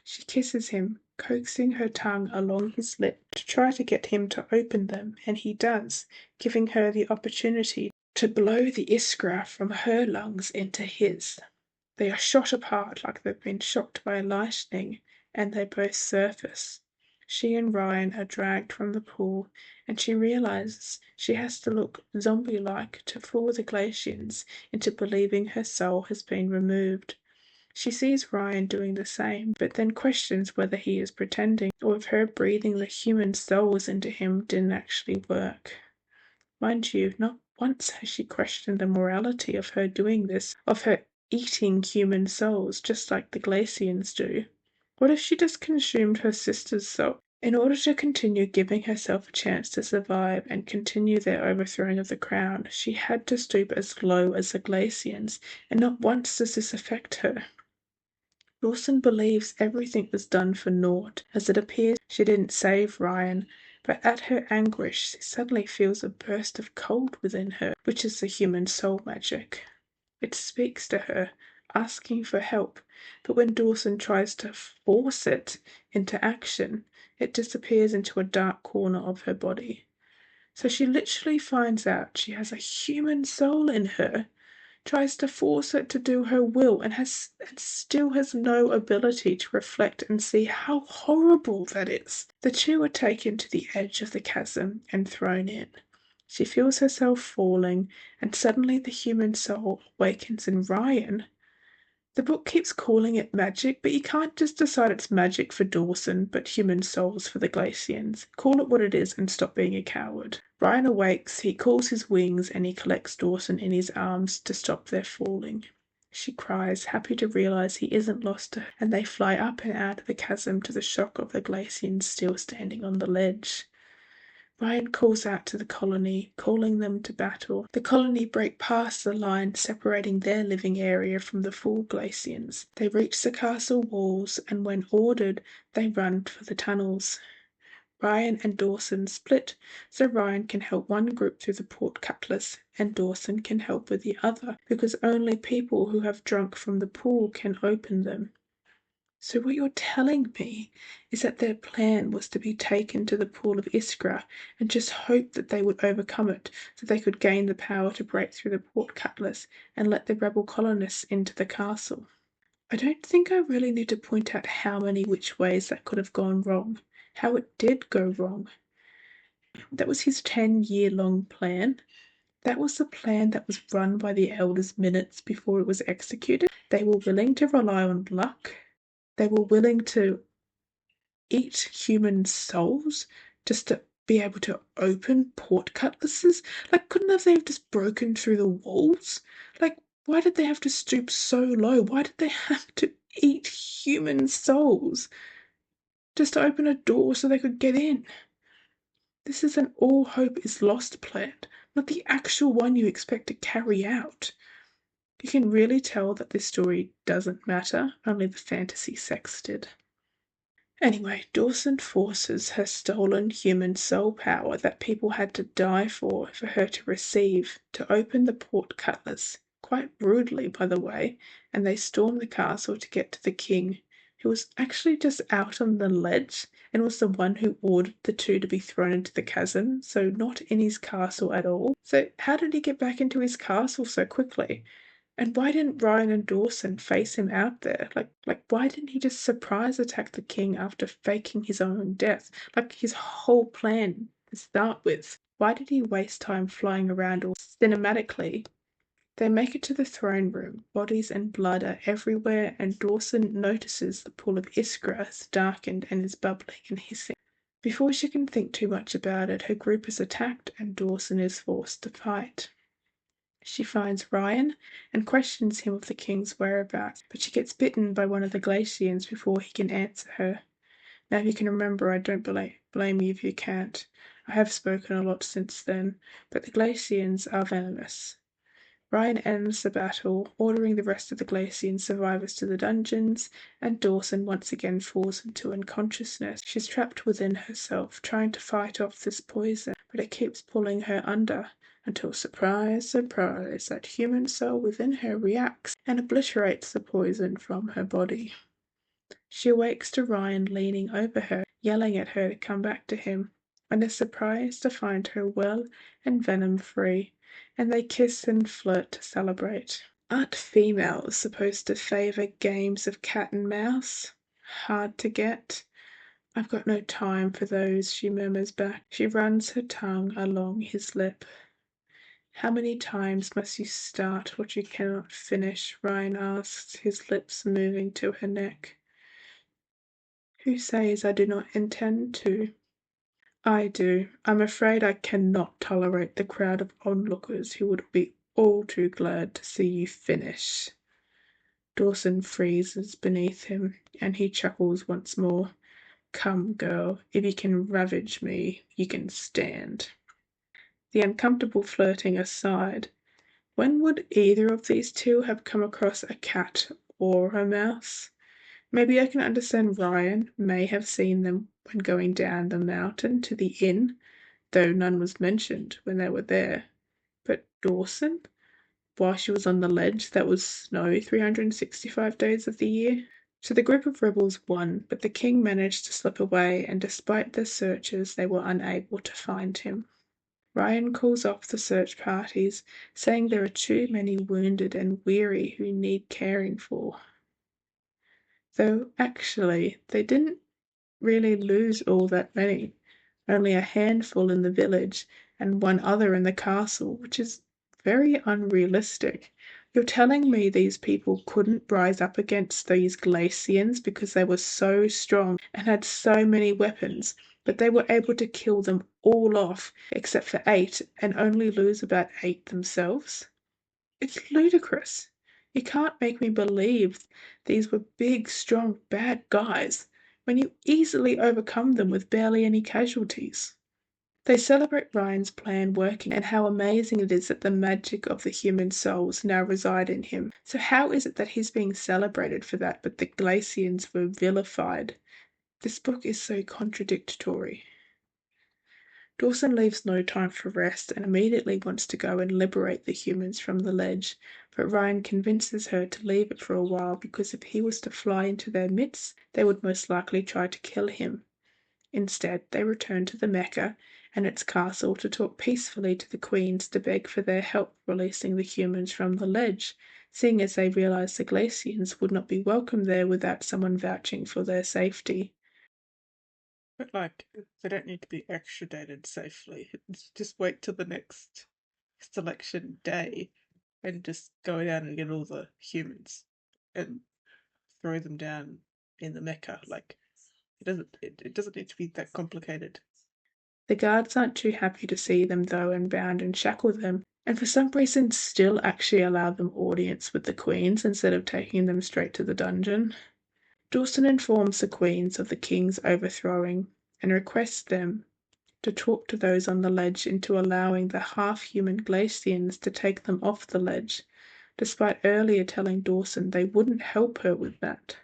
She kisses him, coaxing her tongue along his lip to try to get him to open them, and he does, giving her the opportunity to blow the iskra from her lungs into his. They are shot apart like they've been shocked by lightning, and they both surface. She and Ryan are dragged from the pool, and she realizes she has to look zombie-like to fool the Glacians into believing her soul has been removed. She sees Ryan doing the same, but then questions whether he is pretending, or if her breathing the human souls into him didn't actually work. Mind you, not once has she questioned the morality of her doing this, of her eating human souls, just like the Glacians do. What if she just consumed her sister's soul? In order to continue giving herself a chance to survive and continue their overthrowing of the crown, she had to stoop as low as the Glacians, and not once does this affect her. Dawson believes everything was done for naught, as it appears she didn't save Ryan, but at her anguish she suddenly feels a burst of cold within her, which is the human soul magic. It speaks to her, asking for help, but when Dawson tries to force it into action, it disappears into a dark corner of her body. So she literally finds out she has a human soul in her, tries to force it to do her will, and still has no ability to reflect and see how horrible that is. The two are taken to the edge of the chasm and thrown in. She feels herself falling, and suddenly the human soul awakens in Ryan. The book keeps calling it magic, but you can't just decide it's magic for Dawson, but human souls for the Glacians. Call it what it is and stop being a coward. Ryan awakes, he calls his wings, and he collects Dawson in his arms to stop their falling. She cries, happy to realize he isn't lost to her, and they fly up and out of the chasm to the shock of the Glacians still standing on the ledge. Ryan calls out to the colony, calling them to battle. The colony break past the line separating their living area from the full Glacians. They reach the castle walls, and when ordered, they run for the tunnels. Ryan and Dawson split, so Ryan can help one group through the portcullis, and Dawson can help with the other, because only people who have drunk from the pool can open them. So what you're telling me is that their plan was to be taken to the pool of Iskra and just hope that they would overcome it so they could gain the power to break through the portcullis and let the rebel colonists into the castle. I don't think I really need to point out how many which ways that could have gone wrong, how it did go wrong. That was his 10-year-long plan. That was the plan that was run by the elders minutes before it was executed. They were willing to rely on luck. They were willing to eat human souls just to be able to open portcullises. Like, couldn't have they have just broken through the walls? Like, why did they have to stoop so low? Why did they have to eat human souls just to open a door so they could get in? This is an all hope is lost plan, not the actual one you expect to carry out. You can really tell that this story doesn't matter, only the fantasy sex did. Anyway, Dawson forces her stolen human soul power that people had to die for her to receive to open the portcullis, quite rudely by the way, and they storm the castle to get to the king, who was actually just out on the ledge and was the one who ordered the two to be thrown into the chasm, so not in his castle at all. So how did he get back into his castle so quickly? And why didn't Ryan and Dawson face him out there? Like why didn't he just surprise attack the king after faking his own death? Like his whole plan to start with. Why did he waste time flying around all cinematically? They make it to the throne room. Bodies and blood are everywhere, and Dawson notices the pool of Iskra has darkened and is bubbling and hissing. Before she can think too much about it, her group is attacked and Dawson is forced to fight. She finds Ryan and questions him of the king's whereabouts, but she gets bitten by one of the Glacians before he can answer her. Now, if you can remember, I don't blame you if you can't. I have spoken a lot since then, but the Glacians are venomous. Ryan ends the battle, ordering the rest of the Glacian survivors to the dungeons, and Dawson once again falls into unconsciousness. She's trapped within herself, trying to fight off this poison, but it keeps pulling her under, until surprise, surprise, that human soul within her reacts and obliterates the poison from her body. She awakes to Ryan leaning over her, yelling at her to come back to him. and is surprised to find her well and venom-free, and they kiss and flirt to celebrate. Aren't females supposed to favour games of cat and mouse? Hard to get. I've got no time for those, she murmurs back. She runs her tongue along his lip. How many times must you start what you cannot finish? Ryan asks, his lips moving to her neck. Who says I do not intend to? I do. I'm afraid I cannot tolerate the crowd of onlookers who would be all too glad to see you finish. Dawson freezes beneath him, and he chuckles once more. Come, girl, if you can ravage me, you can stand. The uncomfortable flirting aside, when would either of these two have come across a cat or a mouse? Maybe I can understand Ryan may have seen them when going down the mountain to the inn, though none was mentioned when they were there. But Dawson? While she was on the ledge that was snow 365 days of the year? So the group of rebels won, but the king managed to slip away, and despite their searches, they were unable to find him. Ryan calls off the search parties, saying there are too many wounded and weary who need caring for. Though actually, they didn't really lose all that many, only a handful in the village and one other in the castle, which is very unrealistic. You're telling me these people couldn't rise up against these Glacians because they were so strong and had so many weapons, but they were able to kill them all off except for 8 and only lose about 8 themselves? It's ludicrous. You can't make me believe these were big, strong, bad guys when you easily overcome them with barely any casualties. They celebrate Ryan's plan working and how amazing it is that the magic of the human souls now reside in him. So how is it that he's being celebrated for that, but the Glacians were vilified? This book is so contradictory. Dawson leaves no time for rest and immediately wants to go and liberate the humans from the ledge, but Ryan convinces her to leave it for a while because if he was to fly into their midst, they would most likely try to kill him. Instead, they return to the Mecca and its castle to talk peacefully to the queens to beg for their help releasing the humans from the ledge, seeing as they realize the Glacians would not be welcome there without someone vouching for their safety. But they don't need to be extradited safely. Just wait till the next selection day and just go down and get all the humans and throw them down in the Mecca. It doesn't need to be that complicated. The guards aren't too happy to see them though and bound and shackle them, and for some reason still actually allow them audience with the queens instead of taking them straight to the dungeon. Dawson informs the queens of the king's overthrowing and requests them to talk to those on the ledge into allowing the half-human Glacians to take them off the ledge, despite earlier telling Dawson they wouldn't help her with that.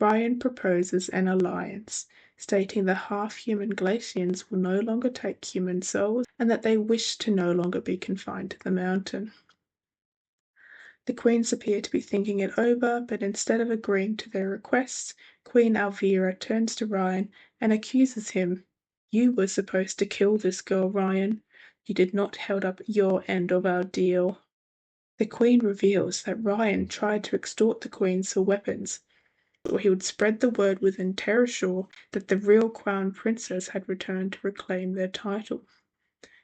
Ryan proposes an alliance, stating the half-human Glacians will no longer take human souls and that they wish to no longer be confined to the mountain. The queens appear to be thinking it over, but instead of agreeing to their requests, Queen Alvira turns to Ryan and accuses him. You were supposed to kill this girl, Ryan. You did not hold up your end of our deal. The Queen reveals that Ryan tried to extort the Queens for weapons, or he would spread the word within Terrashore that the real Crown Princess had returned to reclaim their title.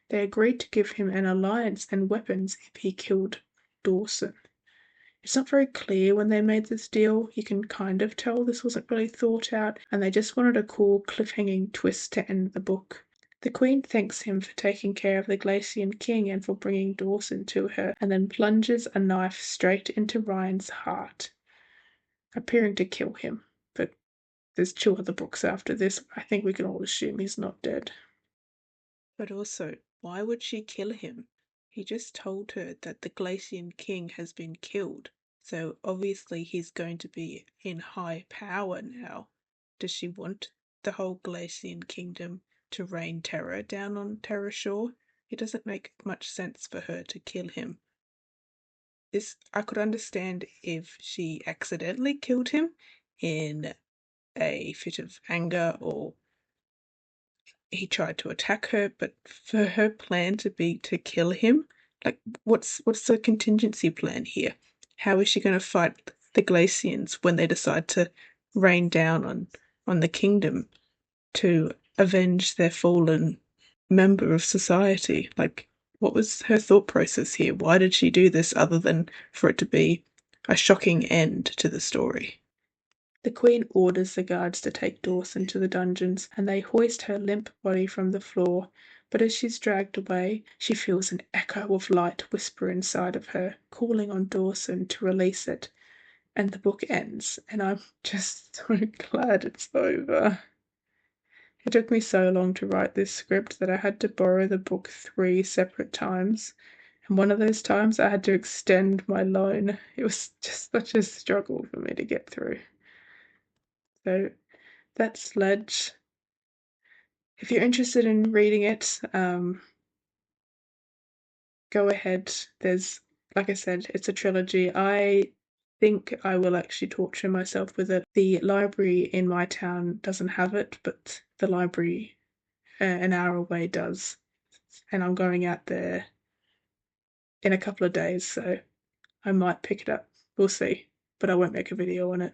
They agreed to give him an alliance and weapons if he killed Dawson. It's not very clear when they made this deal. You can kind of tell this wasn't really thought out, and they just wanted a cool cliffhanging twist to end the book. The Queen thanks him for taking care of the Glacian King and for bringing Dawson to her, and then plunges a knife straight into Ryan's heart, appearing to kill him. But there's 2 other books after this. I think we can all assume he's not dead. But also, why would she kill him? He just told her that the Glacian King has been killed, so obviously he's going to be in high power now. Does she want the whole Glacian Kingdom to rain terror down on Terrashore? It doesn't make much sense for her to kill him. I could understand if she accidentally killed him in a fit of anger or he tried to attack her, but for her plan to be to kill him, like what's the contingency plan here? How is she going to fight the Glacians when they decide to rain down on the kingdom to avenge their fallen member of society? Like, what was her thought process here? Why did she do this other than for it to be a shocking end to the story? The Queen orders the guards to take Dawson to the dungeons, and they hoist her limp body from the floor. But as she's dragged away, she feels an echo of light whisper inside of her, calling on Dawson to release it. And the book ends, and I'm just so glad it's over. It took me so long to write this script that I had to borrow the book 3 separate times. And one of those times I had to extend my loan. It was just such a struggle for me to get through. So that's Sledge. If you're interested in reading it, go ahead. There's, like I said, it's a trilogy. I think I will actually torture myself with it. The library in my town doesn't have it, but the library an hour away does. And I'm going out there in a couple of days, so I might pick it up. We'll see. But I won't make a video on it.